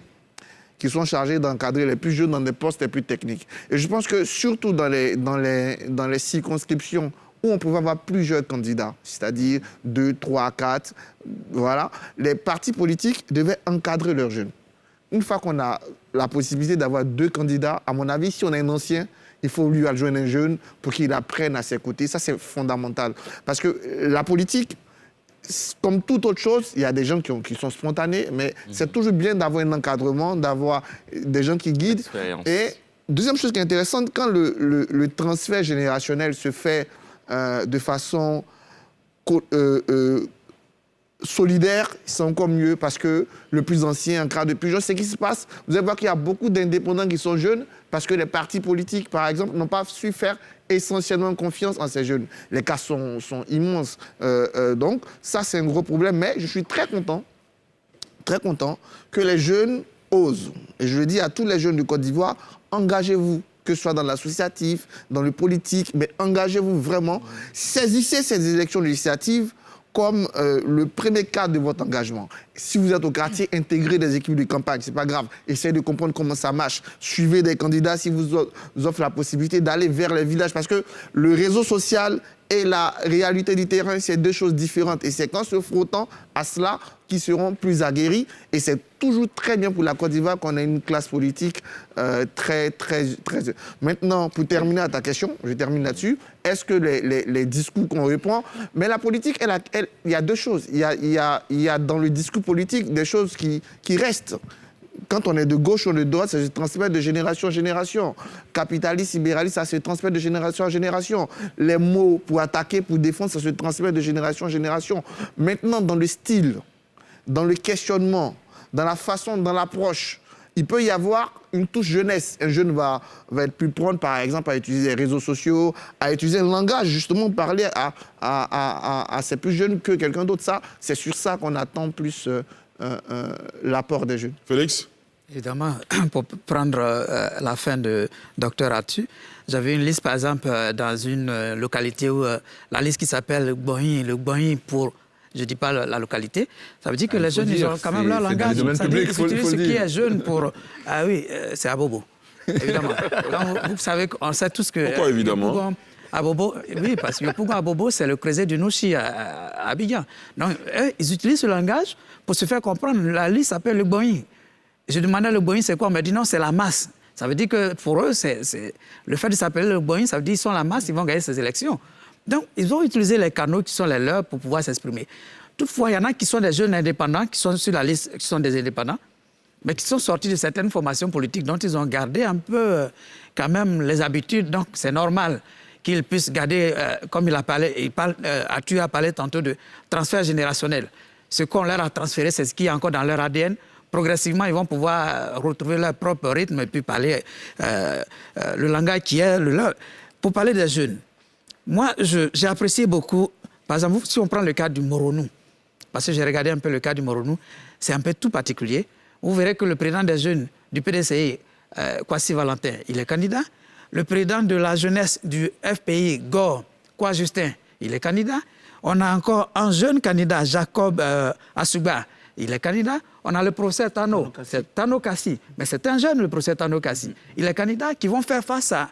qui sont chargés d'encadrer les plus jeunes dans des postes les plus techniques. Et je pense que surtout dans les circonscriptions où on pouvait avoir plusieurs candidats, c'est-à-dire 2, 3, 4, voilà, les partis politiques devaient encadrer leurs jeunes. Une fois qu'on a la possibilité d'avoir 2 candidats, à mon avis, si on a un ancien, il faut lui adjoindre un jeune pour qu'il apprenne à ses côtés. Ça, c'est fondamental. Parce que la politique, comme toute autre chose, il y a des gens qui sont spontanés, mais c'est toujours bien d'avoir un encadrement, d'avoir des gens qui guident. Et deuxième chose qui est intéressante, quand le transfert générationnel se fait de façon solidaire, c'est encore mieux parce que le plus ancien encadre le plus jeune. C'est ce qui se passe. Vous allez voir qu'il y a beaucoup d'indépendants qui sont jeunes parce que les partis politiques, par exemple, n'ont pas su faire essentiellement confiance en ces jeunes. Les cas sont immenses. Donc, ça, c'est un gros problème. Mais je suis très content que les jeunes osent. Et je le dis à tous les jeunes du Côte d'Ivoire, engagez-vous, que ce soit dans l'associatif, dans le politique, mais engagez-vous vraiment. Saisissez ces élections législatives comme le premier cadre de votre engagement. Si vous êtes au quartier, intégrez des équipes de campagne, c'est pas grave. Essayez de comprendre comment ça marche. Suivez des candidats si vous offrent la possibilité d'aller vers les villages. Parce que le réseau social et la réalité du terrain, c'est 2 choses différentes. Et c'est qu'en se frottant à cela qu'ils seront plus aguerris. Et c'est toujours très bien pour la Côte d'Ivoire qu'on ait une classe politique très... Maintenant, pour terminer à ta question, je termine là-dessus, est-ce que les discours qu'on reprend... Mais la politique, il y a 2 choses. Il y a dans le discours politique des choses qui restent. Quand on est de gauche ou de droite, ça se transmet de génération en génération. Capitaliste, libéraliste, ça se transmet de génération en génération. Les mots pour attaquer, pour défendre, ça se transmet de génération en génération. Maintenant, dans le style, dans le questionnement, dans la façon, dans l'approche, il peut y avoir une touche jeunesse. Un jeune va être plus prompt, par exemple, à utiliser les réseaux sociaux, à utiliser le langage, justement, parler à ces plus jeunes que quelqu'un d'autre. Ça, c'est sur ça qu'on attend plus l'apport des jeunes. Félix? Évidemment, pour prendre la fin de Dr Atu, j'avais une liste, par exemple, dans une localité où la liste qui s'appelle le Gboyin pour... Je ne dis pas la localité. Ça veut dire que les jeunes, ils ont quand même leur langage. Ça veut dire ce qui est jeune pour... Ah oui, c'est Abobo, évidemment. Vous savez, on sait tous que... Pourquoi évidemment? Abobo, oui, parce que le Pougon Abobo, c'est le creuset du Nouchi à Abidjan. Donc, eux, ils utilisent ce langage pour se faire comprendre. La liste s'appelle le Gboyin. Je demandais le Gboyin, c'est quoi? On m'a dit non, c'est la masse. Ça veut dire que pour eux, le fait de s'appeler le Gboyin, ça veut dire qu'ils sont la masse, ils vont gagner ces élections. Donc, ils ont utilisé les canaux qui sont les leurs pour pouvoir s'exprimer. Toutefois, il y en a qui sont des jeunes indépendants, qui sont sur la liste, qui sont des indépendants, mais qui sont sortis de certaines formations politiques dont ils ont gardé un peu, quand même, les habitudes. Donc, c'est normal qu'ils puissent garder, comme Atu a parlé tantôt de transfert générationnel. Ce qu'on leur a transféré, c'est ce qui est encore dans leur ADN. Progressivement, ils vont pouvoir retrouver leur propre rythme et puis parler le langage qui est le leur. Pour parler des jeunes, moi, j'ai apprécié beaucoup, par exemple, si on prend le cas du Moronou, parce que j'ai regardé un peu le cas du Moronou, c'est un peu tout particulier. Vous verrez que le président des jeunes du PDCI, Kwasi Valentin, il est candidat. Le président de la jeunesse du FPI, Gore Kwa Justin, il est candidat. On a encore un jeune candidat, Jacob Asuba, il est candidat. On a le professeur Tano, c'est Tano Kassi, mais c'est un jeune, le professeur Tano Kassi. Il est candidat qui vont faire face à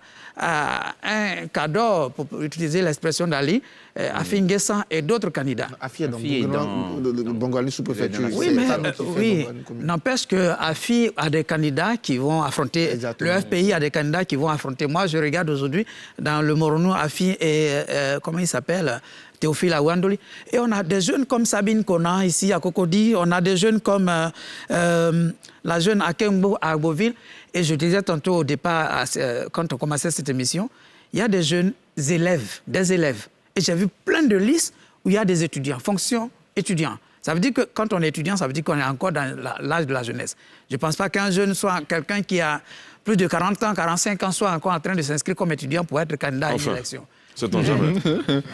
un cadre, pour utiliser l'expression d'Ali, Afi Nguessan et d'autres candidats. Afi est dans Bongoali sous-préfecture. Oui, mais n'empêche que Afi a des candidats qui vont affronter, exactement. Le FPI a des candidats qui vont affronter. Moi, je regarde aujourd'hui dans le Moronou, Afi et, comment il s'appelle, Théophile Awandoli. Et on a des jeunes comme Sabine Kona, ici à Cocody. On a des jeunes comme la jeune Akembo à Beauville. Et je disais tantôt au départ, quand on commençait cette émission, il y a des jeunes élèves, des élèves. Et j'ai vu plein de listes où il y a des étudiants, fonction étudiant. Ça veut dire que quand on est étudiant, ça veut dire qu'on est encore dans l'âge de la jeunesse. Je ne pense pas qu'un jeune soit quelqu'un qui a plus de 40 ans, 45 ans, soit encore en train de s'inscrire comme étudiant pour être candidat à une élection. C'est un jamais.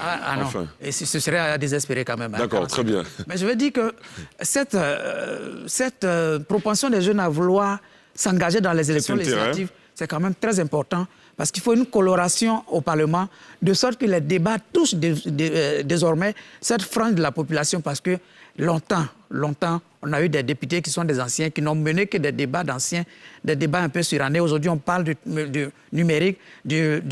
Ah non, Enfin. et ce serait à désespérer quand même. D'accord, très bien. Mais je veux dire que cette propension des jeunes à vouloir s'engager dans les élections législatives, c'est quand même très important parce qu'il faut une coloration au Parlement de sorte que les débats touchent désormais cette frange de la population parce que longtemps, on a eu des députés qui sont des anciens, qui n'ont mené que des débats d'anciens, des débats un peu surannés. Aujourd'hui, on parle du numérique, de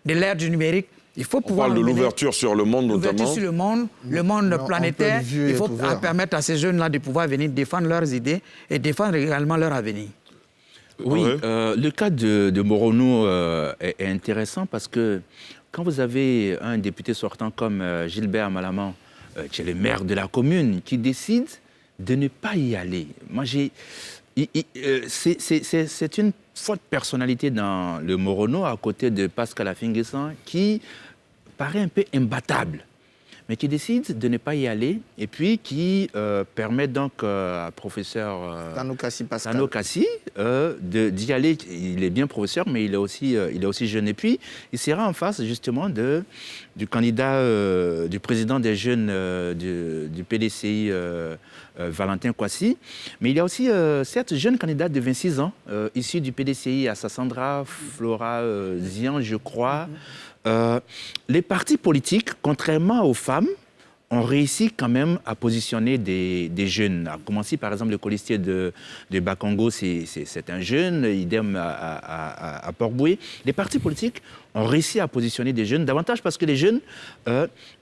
l'ère du numérique. Il faut pouvoir... On parle de l'ouverture sur le monde, notamment. L'ouverture sur le monde planétaire. Il faut permettre à ces jeunes-là de pouvoir venir défendre leurs idées et défendre également leur avenir. Oui, le cas de Morono est intéressant parce que quand vous avez un député sortant comme Gilbert Malaman, qui est le maire de la commune, qui décide de ne pas y aller. Moi, c'est une forte personnalité dans le Morono, à côté de Pascal Afingessan, qui paraît un peu imbattable, mais qui décide de ne pas y aller, et puis qui permet donc à professeur Tanokassi d'y aller. Il est bien professeur, mais il est aussi jeune. Et puis, il sera en face justement du candidat, du président des jeunes du PDCI, Valentin Kwasi. Mais il y a aussi cette jeune candidate de 26 ans, issue du PDCI, à Sassandra Flora Zian, je crois. Les partis politiques, contrairement aux femmes, ont réussi quand même à positionner des jeunes. À commencer par exemple le colistier de Bakongo, c'est un jeune, idem à Port-Boué. Les partis politiques ont réussi à positionner des jeunes, davantage parce que les jeunes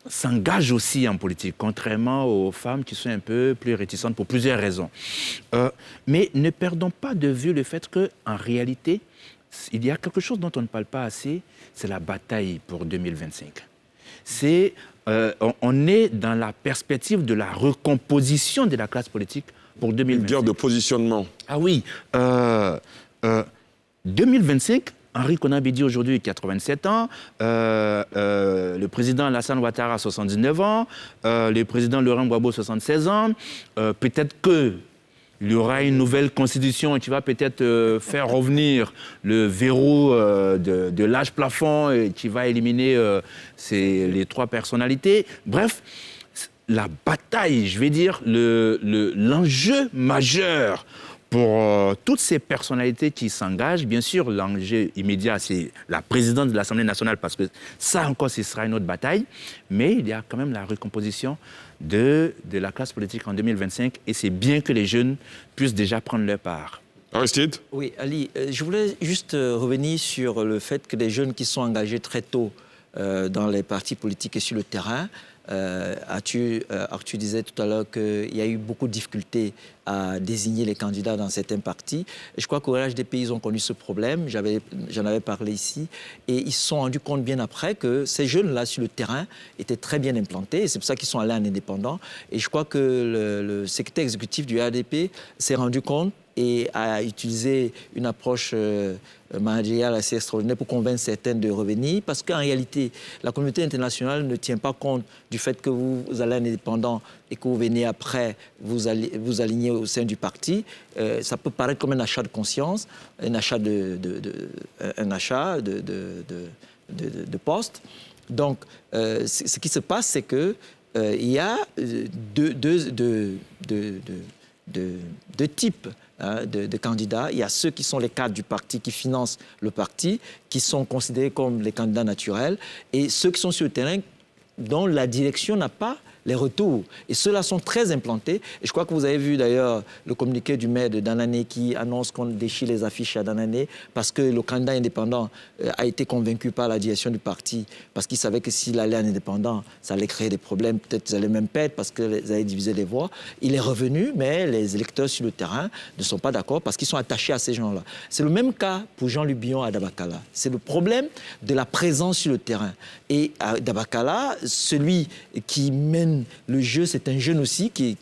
s'engagent aussi en politique, contrairement aux femmes qui sont un peu plus réticentes pour plusieurs raisons. Mais ne perdons pas de vue le fait qu'en réalité, il y a quelque chose dont on ne parle pas assez, c'est la bataille pour 2025. On est dans la perspective de la recomposition de la classe politique pour 2025. Une guerre de positionnement. Ah oui. 2025, Henri Konan Bédié aujourd'hui 87 ans, le président Alassane Ouattara a 79 ans, le président Laurent Gbagbo 76 ans. Peut-être qu'il y aura une nouvelle constitution qui va peut-être faire revenir le verrou de l'âge plafond et qui va éliminer les trois personnalités. Bref, la bataille, je vais dire, l'enjeu majeur pour toutes ces personnalités qui s'engagent, bien sûr, l'enjeu immédiat, c'est la présidente de l'Assemblée nationale, parce que ça encore, ce sera une autre bataille, mais il y a quand même la recomposition de la classe politique en 2025, et c'est bien que les jeunes puissent déjà prendre leur part. Aristide ? Oui, Ali, je voulais juste revenir sur le fait que les jeunes qui sont engagés très tôt dans les partis politiques et sur le terrain, Arthur disait tout à l'heure qu'il y a eu beaucoup de difficultés à désigner les candidats dans certains partis. Et je crois qu'au RHDP, ils ont connu ce problème. J'en avais parlé ici. Et ils se sont rendus compte bien après que ces jeunes-là, sur le terrain, étaient très bien implantés. Et c'est pour ça qu'ils sont allés en indépendant. Et je crois que le secrétaire exécutif du RHDP s'est rendu compte et a utilisé une approche managériale assez extraordinaire pour convaincre certains de revenir, parce qu'en réalité, la communauté internationale ne tient pas compte du fait que vous allez indépendant et que vous venez après vous aligner au sein du parti. Ça peut paraître comme un achat de conscience, un achat de poste. Donc, ce qui se passe, c'est que il y a deux types de candidats. Il y a ceux qui sont les cadres du parti, qui financent le parti, qui sont considérés comme les candidats naturels, et ceux qui sont sur le terrain, dont la direction n'a pas les retours. Et ceux-là sont très implantés. Et je crois que vous avez vu d'ailleurs le communiqué du maire de Danané qui annonce qu'on déchire les affiches à Danané parce que le candidat indépendant a été convaincu par la direction du parti parce qu'il savait que s'il allait en indépendant, ça allait créer des problèmes. Peut-être qu'ils allaient même perdre parce qu'ils allaient diviser les voix. Il est revenu, mais les électeurs sur le terrain ne sont pas d'accord parce qu'ils sont attachés à ces gens-là. C'est le même cas pour Jean-Luc Billon à Dabakala. C'est le problème de la présence sur le terrain. Et à Dabakala, celui qui mène le jeu, c'est un jeune aussi qui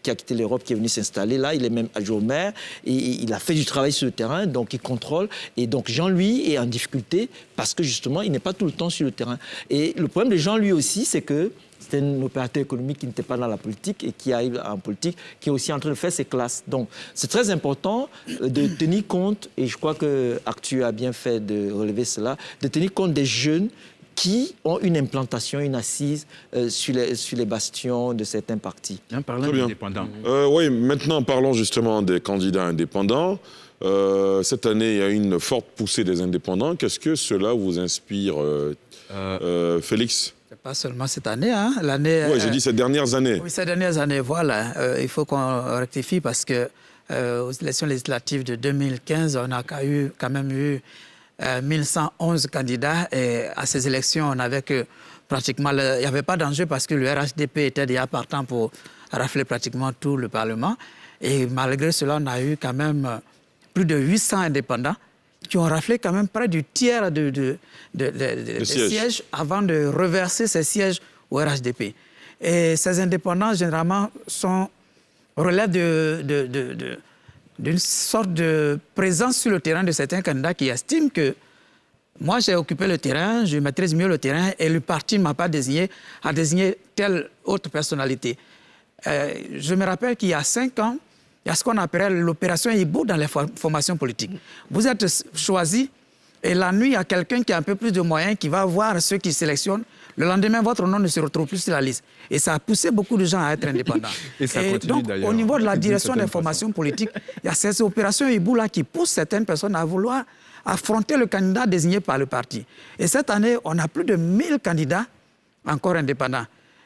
a quitté l'Europe, qui est venu s'installer là. Il est même adjoint au maire et il a fait du travail sur le terrain, donc il contrôle. Et donc Jean-Louis est en difficulté parce que justement, il n'est pas tout le temps sur le terrain. Et le problème de Jean-Louis aussi, c'est que c'est un opérateur économique qui n'était pas dans la politique et qui arrive en politique, qui est aussi en train de faire ses classes. Donc, c'est très important de tenir compte, et je crois que Actu a bien fait de relever cela, de tenir compte des jeunes qui ont une implantation, une assise sur les bastions de certains partis. Parlons d'indépendants. Oui, maintenant parlons justement des candidats indépendants. Cette année, il y a une forte poussée des indépendants. Qu'est-ce que cela vous inspire, Félix? C'est pas seulement cette année, hein. L'année. Oui, j'ai dit ces dernières années. Oui, ces dernières années, voilà. Il faut qu'on rectifie parce que aux élections législatives de 2015, on a quand même eu 1111 candidats et à ces élections, on avait que pratiquement... Il n'y avait pas d'enjeu parce que le RHDP était déjà partant pour rafler pratiquement tout le Parlement. Et malgré cela, on a eu quand même plus de 800 indépendants qui ont raflé quand même près du tiers des sièges avant de reverser ces sièges au RHDP. Et ces indépendants, généralement, relèvent d'une sorte de présence sur le terrain de certains candidats qui estiment que moi, j'ai occupé le terrain, je maîtrise mieux le terrain et le parti ne m'a pas désigné à désigner telle autre personnalité. Je me rappelle qu'il y a 5 ans, il y a ce qu'on appelle l'opération Hibou dans les formations politiques. Vous êtes choisi et la nuit, il y a quelqu'un qui a un peu plus de moyens qui va voir ceux qui sélectionnent. Le lendemain, votre nom ne se retrouve plus sur la liste. Et ça a poussé beaucoup de gens à être indépendants. Et ça continue donc, au niveau de la direction des formations politiques, il y a ces opérations Hibou-là qui poussent certaines personnes à vouloir affronter le candidat désigné par le parti. Et cette année, on a plus de 1000 candidats encore indépendants.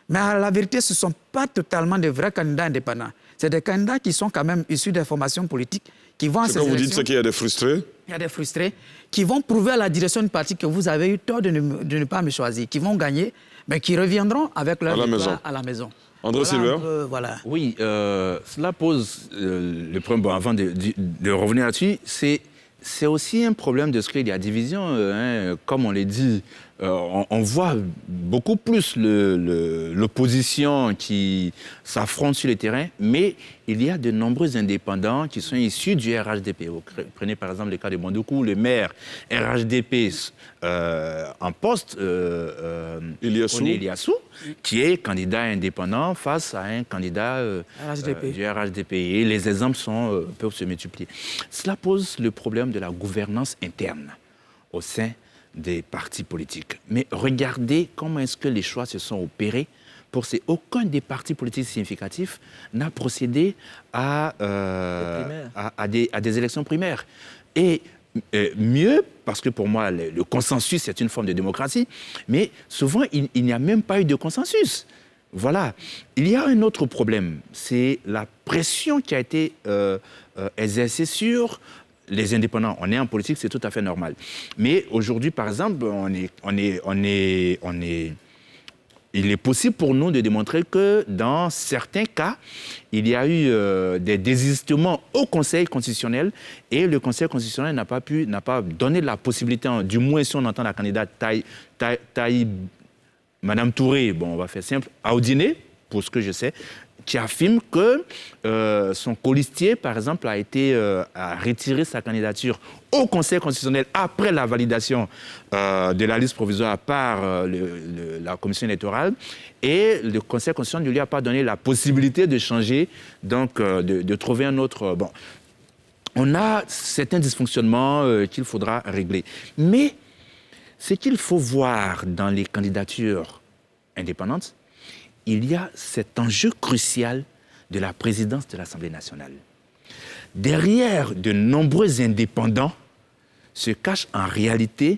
Mais à la vérité, ce ne sont pas totalement de vrais candidats indépendants. C'est des candidats qui sont quand même issus des formations politiques, qui vont à ces élections. Vous dites qu'il y a des frustrés? Il y a des frustrés qui vont prouver à la direction du parti que vous avez eu tort de ne pas me choisir, qui vont gagner, mais qui reviendront avec leur victoire à la maison. André Silver? Voilà. Oui, cela pose le problème. Bon, avant de revenir là-dessus, c'est aussi un problème de ce qu'il y a division. Comme on l'a dit, on voit beaucoup plus l'opposition qui s'affronte sur le terrain, mais il y a de nombreux indépendants qui sont issus du RHDP. Vous prenez par exemple le cas de Bandoukou, le maire RHDP en poste, Iliassou, qui est candidat indépendant face à un candidat du RHDP. Et les exemples peuvent se multiplier. Cela pose le problème de la gouvernance interne au sein des partis politiques. Mais regardez comment est-ce que les choix se sont opérés. Aucun des partis politiques significatifs n'a procédé à des élections primaires. Et mieux, parce que pour moi, le consensus, c'est une forme de démocratie, mais souvent, il n'y a même pas eu de consensus. Voilà. Il y a un autre problème, c'est la pression qui a été exercée sur les indépendants. On est en politique, c'est tout à fait normal. Mais aujourd'hui, par exemple, il est possible pour nous de démontrer que dans certains cas, il y a eu des désistements au Conseil constitutionnel et le Conseil constitutionnel n'a pas donné la possibilité, du moins si on entend la candidate Madame Touré, bon, on va faire simple, Aoudiné, pour ce que je sais, qui affirme que son colistier, par exemple, a retiré sa candidature au Conseil constitutionnel après la validation de la liste provisoire par la commission électorale. Et le Conseil constitutionnel ne lui a pas donné la possibilité de changer, donc de trouver un autre... Bon, on a certains dysfonctionnements qu'il faudra régler. Mais ce qu'il faut voir dans les candidatures indépendantes, il y a cet enjeu crucial de la présidence de l'Assemblée nationale. Derrière de nombreux indépendants se cachent en réalité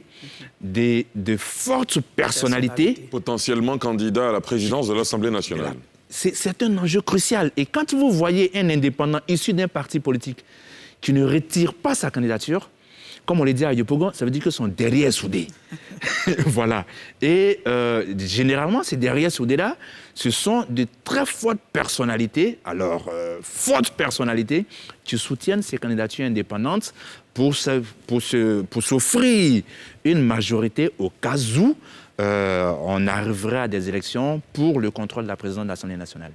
de fortes personnalités. Potentiellement candidats à la présidence de l'Assemblée nationale. C'est un enjeu crucial. Et quand vous voyez un indépendant issu d'un parti politique qui ne retire pas sa candidature, comme on l'a dit à Yopougon, ça veut dire que son derrière est soudé. Voilà. Et généralement, ces derrière soudés-là, ce sont de très fortes personnalités, fortes personnalités, qui soutiennent ces candidatures indépendantes pour s'offrir une majorité au cas où on arriverait à des élections pour le contrôle de la présidence de l'Assemblée nationale.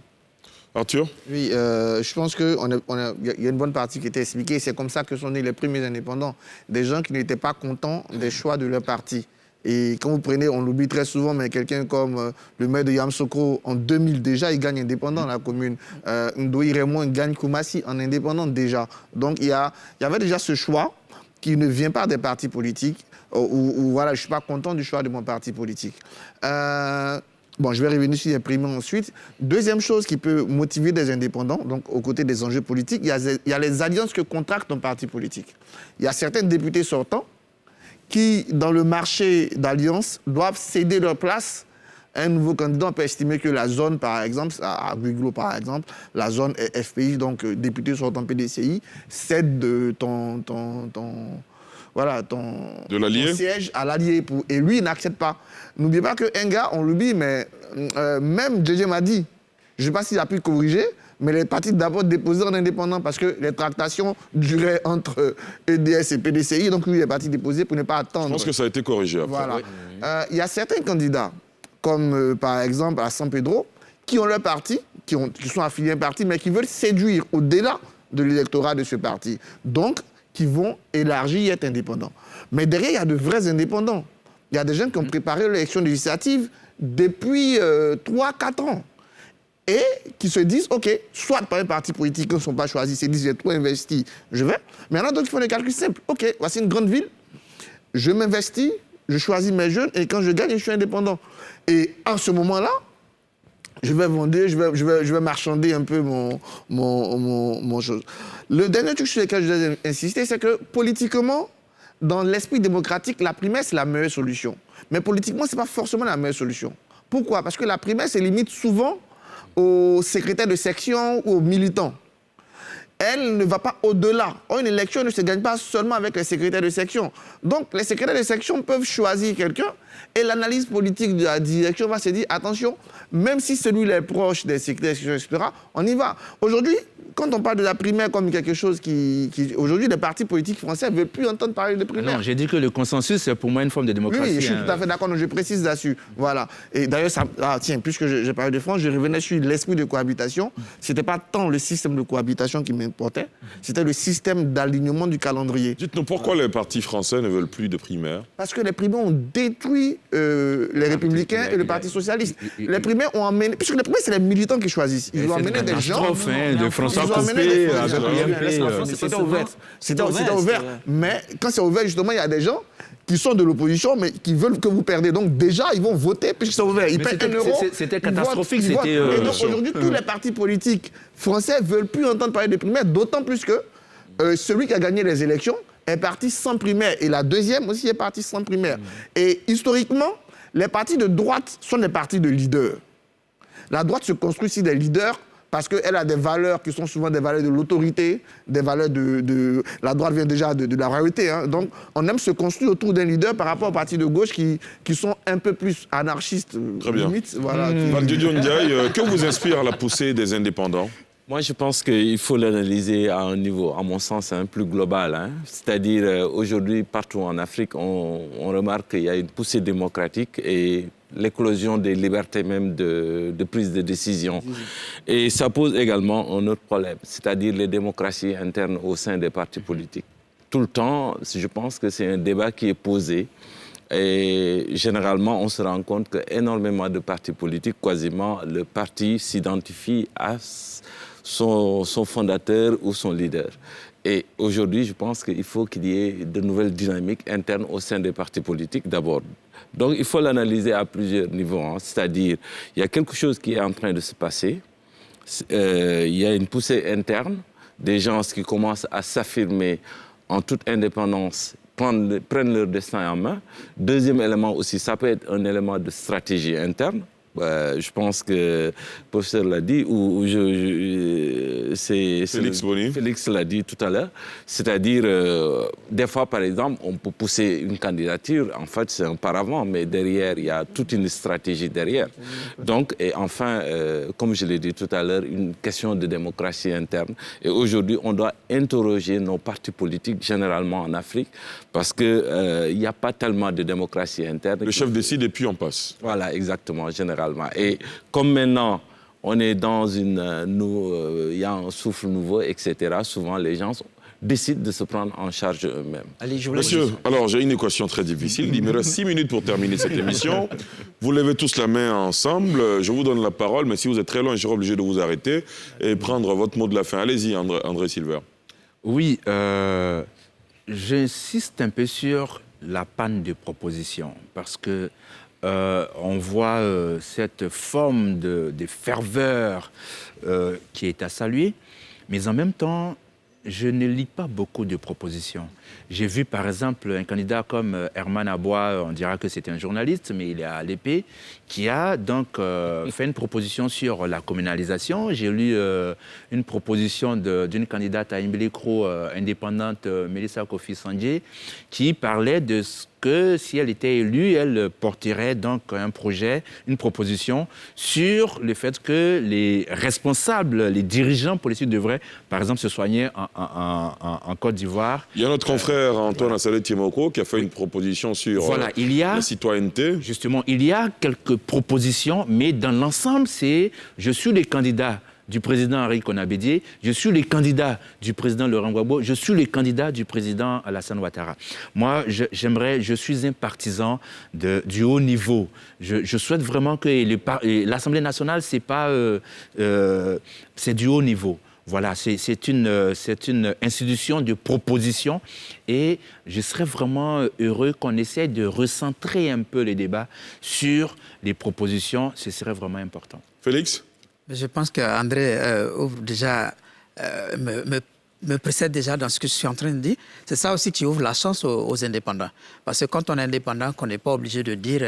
Arthur? Oui, je pense qu'il y a une bonne partie qui était expliquée. C'est comme ça que sont nés les premiers indépendants. Des gens qui n'étaient pas contents des choix de leur parti. Et quand vous prenez, on l'oublie très souvent, mais quelqu'un comme le maire de Yamoussoukro, en 2000 déjà, il gagne indépendant la commune. Ndoye Raymond gagne Koumassi en indépendant déjà. Donc il y avait déjà ce choix qui ne vient pas des partis politiques, ou voilà, je ne suis pas content du choix de mon parti politique. Bon, je vais revenir sur les primaires ensuite. Deuxième chose qui peut motiver des indépendants, donc aux côtés des enjeux politiques, il y a les alliances que contracte un parti politique. Il y a certains députés sortants qui, dans le marché d'alliance, doivent céder leur place à un nouveau candidat. On peut estimer que la zone, par exemple, à Guiglo, par exemple, la zone FPI, donc député sortant PDCI, cède ton siège à l'allié. Et lui, il n'accepte pas. N'oubliez pas qu'un gars, on l'oublie, mais même JJ m'a dit, je ne sais pas s'il a pu corriger, mais les partis d'abord déposés en indépendant parce que les tractations duraient entre EDS et PDCI, donc lui, il est parti déposer pour ne pas attendre. Je pense que ça a été corrigé après. Voilà. Il y a certains candidats, comme par exemple à San Pedro, qui ont leur parti, qui sont affiliés à un parti, mais qui veulent séduire au-delà de l'électorat de ce parti. Donc, qui vont élargir et être indépendants. Mais derrière, il y a de vrais indépendants. Il y a des gens qui ont préparé l'élection législative depuis 3-4 ans. Et qui se disent, OK, soit par un parti politique, ils ne sont pas choisis, ils se disent, j'ai trop investi, je vais. Mais il y en a d'autres qui font des calculs simples. OK, voici une grande ville, je m'investis, je choisis mes jeunes, et quand je gagne, je suis indépendant. Et en ce moment-là, je vais vendre, je vais marchander un peu mon chose. Le dernier truc sur lequel je dois insister, c'est que politiquement, dans l'esprit démocratique, la primaire, c'est la meilleure solution. Mais politiquement, ce n'est pas forcément la meilleure solution. Pourquoi? Parce que la primaire se limite souvent aux secrétaires de section ou aux militants. Elle ne va pas au-delà. Une élection ne se gagne pas seulement avec les secrétaires de section. Donc, les secrétaires de section peuvent choisir quelqu'un et l'analyse politique de la direction va se dire, attention, même si celui-là est proche des secrétaires de section, etc., on y va. Aujourd'hui, quand on parle de la primaire comme quelque chose aujourd'hui, les partis politiques français ne veulent plus entendre parler de primaire. Non, j'ai dit que le consensus, c'est pour moi une forme de démocratie. Oui, je suis tout à fait d'accord, je précise là-dessus. Voilà. Et d'ailleurs, puisque j'ai parlé de France, je revenais sur l'esprit de cohabitation. Ce n'était pas tant le système de cohabitation qui m'importait, c'était le système d'alignement du calendrier. Dites-nous pourquoi les partis français ne veulent plus de primaires? Parce que les primaires ont détruit les Républicains et le Parti Socialiste. Les primaires ont amené... Puisque les primaires, c'est les militants qui choisissent. Ils ont amené des gens... de François Copé, c'était ouvert. C'était ouvert. Mais quand c'est ouvert, justement, il y a des gens qui sont de l'opposition, mais qui veulent que vous perdez. Donc déjà, ils vont voter puisque c'est ouvert. Ils paient 1 euro. C'était catastrophique. Et donc aujourd'hui, tous les partis politiques français ne veulent plus entendre parler de primaire, d'autant plus que celui qui a gagné les élections est parti sans primaire. Et la deuxième aussi est partie sans primaire. Et historiquement, les partis de droite sont des partis de leaders. La droite se construit sur des leaders parce qu'elle a des valeurs qui sont souvent des valeurs de l'autorité, des valeurs de... La droite vient déjà de la royauté. Hein. Donc, on aime se construire autour d'un leader par rapport aux partis de gauche qui sont un peu plus anarchistes. Très bien. Limite, voilà, Valdiodio Ndiaye, que vous inspire la poussée des indépendants? Moi, je pense qu'il faut l'analyser à un niveau, à mon sens, plus global. Hein. C'est-à-dire, aujourd'hui, partout en Afrique, on remarque qu'il y a une poussée démocratique et l'éclosion des libertés même de prise de décision. Et ça pose également un autre problème, c'est-à-dire les démocraties internes au sein des partis politiques. Tout le temps, je pense que c'est un débat qui est posé. Et généralement, on se rend compte qu'énormément de partis politiques, quasiment, le parti s'identifie à son fondateur ou son leader. Et aujourd'hui, je pense qu'il faut qu'il y ait de nouvelles dynamiques internes au sein des partis politiques d'abord. Donc il faut l'analyser à plusieurs niveaux. Hein. C'est-à-dire, il y a quelque chose qui est en train de se passer. Il y a une poussée interne, des gens qui commencent à s'affirmer en toute indépendance, prennent leur destin en main. Deuxième élément aussi, ça peut être un élément de stratégie interne. Je pense que le professeur l'a dit, Félix l'a dit tout à l'heure. C'est-à-dire, des fois, par exemple, on peut pousser une candidature, en fait, c'est un paravent, mais derrière, il y a toute une stratégie derrière. Donc, et enfin, comme je l'ai dit tout à l'heure, une question de démocratie interne. Et aujourd'hui, on doit interroger nos partis politiques, généralement en Afrique, parce qu'il n'y a pas tellement de démocratie interne. Le chef décide et puis on passe. Voilà, exactement, généralement. Et comme maintenant, on est dans il y a un souffle nouveau, etc., souvent les gens décident de se prendre en charge eux-mêmes. Allez, je vous laisse. Monsieur, alors j'ai une équation très difficile. Il me reste 6 minutes pour terminer cette émission. Vous levez tous la main ensemble. Je vous donne la parole, mais si vous êtes très loin, je serai obligé de vous arrêter et prendre votre mot de la fin. Allez-y, André Silver. Oui, j'insiste un peu sur la panne de propositions parce que on voit cette forme de ferveur qui est à saluer, mais en même temps, je ne lis pas beaucoup de propositions. J'ai vu par exemple un candidat comme Herman Aboua, on dira que c'est un journaliste, mais il est à l'épée, qui a donc fait une proposition sur la communalisation. J'ai lu une proposition d'une candidate à Imbelikro indépendante, Mélissa Kofi Sandjé, qui parlait de ce que si elle était élue, elle porterait donc un projet, une proposition sur le fait que les responsables, les dirigeants politiques devraient, par exemple, se soigner en Côte d'Ivoire. Il y a notre confrère Antoine Assalé Timoko qui a fait une proposition sur la citoyenneté. Justement, il y a quelques propositions, mais dans l'ensemble, je suis le candidat du président Henri Konabédié, je suis le candidat du président Laurent Gbagbo, je suis le candidat du président Alassane Ouattara. Moi, je suis un partisan du haut niveau. Je souhaite vraiment que l'Assemblée nationale, c'est du haut niveau. Voilà, c'est une institution de proposition et je serais vraiment heureux qu'on essaie de recentrer un peu les débats sur les propositions. Ce serait vraiment important. Félix ? Je pense qu'André ouvre déjà, me précède déjà dans ce que je suis en train de dire. C'est ça aussi qui ouvre la chance aux indépendants. Parce que quand on est indépendant, qu'on n'est pas obligé de dire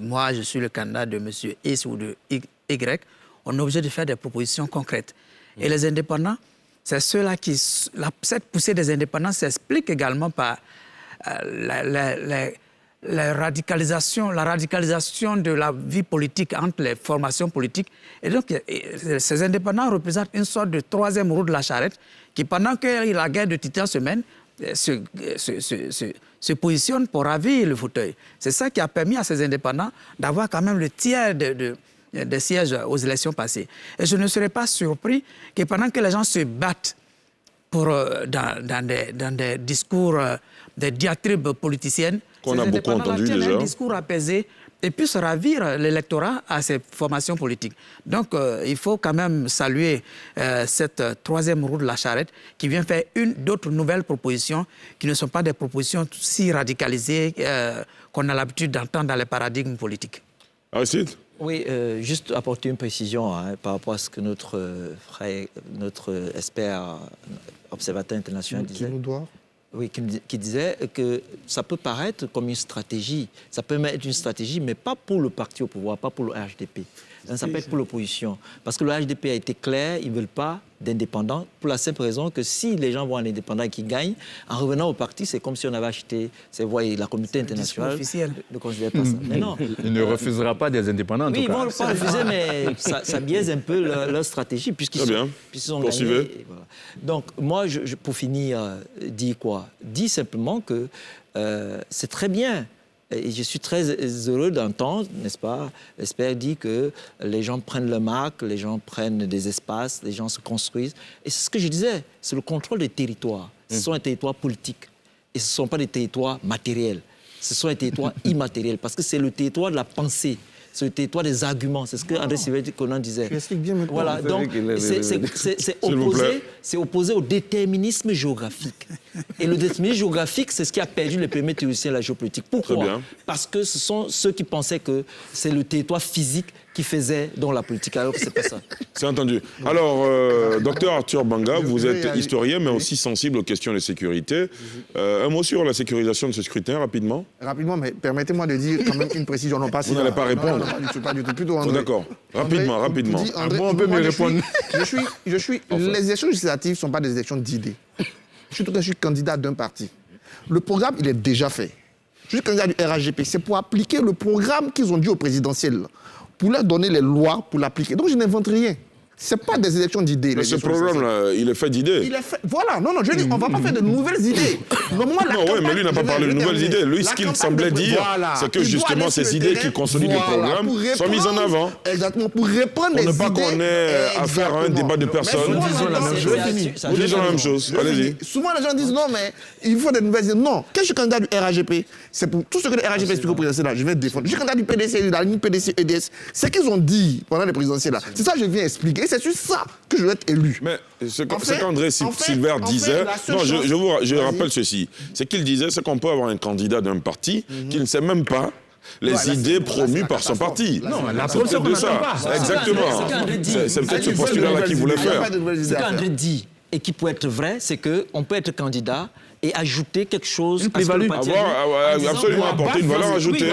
moi je suis le candidat de M. X ou de Y, on est obligé de faire des propositions concrètes. Et les indépendants, c'est ceux-là cette poussée des indépendants s'explique également par la radicalisation de la vie politique entre les formations politiques. Et donc, ces indépendants représentent une sorte de troisième roue de la charrette qui, pendant que la guerre de Titan se mène, se positionne pour ravir le fauteuil. C'est ça qui a permis à ces indépendants d'avoir quand même le tiers des sièges aux élections passées. Et je ne serais pas surpris que pendant que les gens se battent dans des discours, des diatribes politiciennes, qu'on a beaucoup entendu déjà, un discours apaisé et puissent ravir l'électorat à ces formations politiques. Donc, il faut quand même saluer cette troisième roue de la charrette qui vient faire d'autres nouvelles propositions qui ne sont pas des propositions si radicalisées qu'on a l'habitude d'entendre dans les paradigmes politiques. Aristide ? Oui, juste apporter une précision par rapport à ce que notre expert observateur international disait. Oui, qui disait que ça peut paraître comme une stratégie. Ça peut être une stratégie, mais pas pour le parti au pouvoir, pas pour le HDP. Ça peut être pour l'opposition. Parce que le HDP a été clair, ils ne veulent pas d'indépendants, pour la simple raison que si les gens vont en indépendant et qu'ils gagnent, en revenant au parti, c'est comme si on avait acheté, la communauté internationale ne considère pas ça. Mais non. Il ne refusera pas des indépendants, en tout cas. Oui, ils ne vont pas refuser, mais ça biaise un peu leur stratégie, puisqu'ils sont gagnés. Voilà. Donc, moi, pour finir, dis quoi ? Dis simplement que c'est très bien. Et je suis très heureux d'entendre, n'est-ce pas, l'expert dit que les gens prennent leur marque, les gens prennent des espaces, les gens se construisent. Et c'est ce que je disais, c'est le contrôle des territoires. Ce sont des territoires politiques et ce ne sont pas des territoires matériels. Ce sont des territoires immatériels parce que c'est le territoire de la pensée. C'est le territoire des arguments. C'est ce que André Sylvain-Conan disait. Tu expliques bien maintenant. Voilà, donc c'est opposé au déterminisme géographique. Et le déterminisme géographique, c'est ce qui a perdu les premiers théoriciens de la géopolitique. Pourquoi ? Parce que ce sont ceux qui pensaient que c'est le territoire physique qui faisait dans la politique, alors que ce n'est pas ça. C'est entendu. Alors, docteur Arthur Banga, vous êtes historien, mais aussi sensible aux questions de sécurité. Un mot sur la sécurisation de ce scrutin, rapidement ? Rapidement, mais permettez-moi de dire quand même une précision. Non, pas vous n'allez pas répondre. Non, pas du tout. Plutôt André. D'accord. Rapidement. André, on peut me répondre. Les élections législatives ne sont pas des élections d'idées. Je suis candidat d'un parti. Le programme, il est déjà fait. Je suis candidat du RHGP. C'est pour appliquer le programme qu'ils ont dit au présidentiel, pour leur donner les lois pour l'appliquer. Donc, je n'invente rien. Ce n'est pas des élections d'idées. Mais ce programme-là, il est fait d'idées. Voilà, non, je dis, on ne va pas faire de nouvelles idées. Non, oui, mais lui n'a pas parlé de nouvelles idées. Lui, ce qu'il semblait dire, c'est que justement, ces idées qui consolident le programme sont mises en avant. Exactement, pour répondre les idées. Pour ne pas qu'on ait affaire à un débat de personnes. Nous disons la même chose. Allez-y. Souvent, les gens disent non, mais il faut des nouvelles idées. Non, quand je suis candidat du RAGP, c'est pour tout ce que le RAGP explique au présidentiel là, je vais défendre. Je suis candidat du PDC, de la ligne PDC-EDS. C'est ce qu'ils ont dit pendant les présidentielles là. C'est ça que je viens expliquer. Et c'est sur ça que je vais être élu. Mais ce qu'André Silver disait, non, je rappelle ceci, c'est qu'il disait, c'est qu'on peut avoir un candidat d'un parti qui ne sait même pas les idées promues par son parti. Non, c'est peut-être de ça. Exactement. C'est peut-être ce postulat-là qu'il voulait faire. Ce qu'André dit et qui peut être vrai, c'est qu'on peut être candidat et ajouter quelque chose. Une plus-value. Absolument, apporter une valeur ajoutée.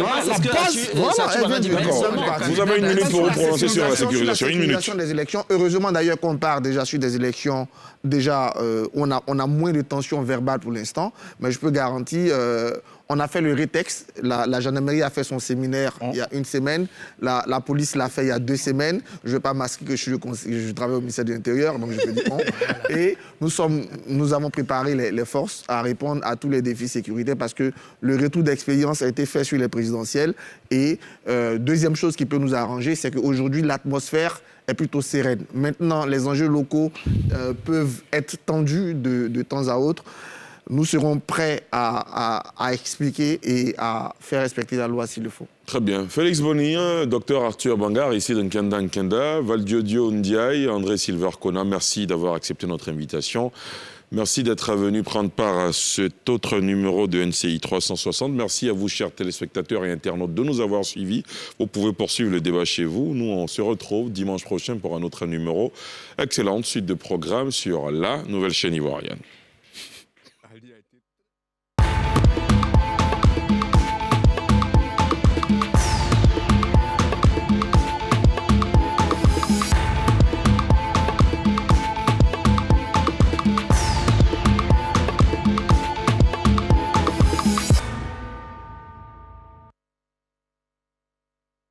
Vous avez une minute pour vous prononcer sur la sécurisation. Une minute. Des élections. Heureusement d'ailleurs qu'on part déjà sur des élections. Déjà, on a moins de tensions verbales pour l'instant. Mais je peux garantir... on a fait le rétexte, la gendarmerie a fait son séminaire il y a une semaine, la police l'a fait il y a 2 semaines. Je ne vais pas masquer que je travaille au ministère de l'Intérieur, donc je peux dire on. Et nous avons préparé les forces à répondre à tous les défis sécuritaires parce que le retour d'expérience a été fait sur les présidentielles. Et deuxième chose qui peut nous arranger, c'est qu'aujourd'hui, l'atmosphère est plutôt sereine. Maintenant, les enjeux locaux peuvent être tendus de temps à autre. Nous serons prêts à expliquer et à faire respecter la loi s'il le faut. Très bien. Félix Bonilla, Dr Arthur Bangar, ici de Nkenda, Valdiodio Ndiaye, André Silver Kona, merci d'avoir accepté notre invitation. Merci d'être venu prendre part à cet autre numéro de NCI 360. Merci à vous, chers téléspectateurs et internautes, de nous avoir suivis. Vous pouvez poursuivre le débat chez vous. Nous, on se retrouve dimanche prochain pour un autre numéro. Excellente suite de programme sur la nouvelle chaîne ivoirienne.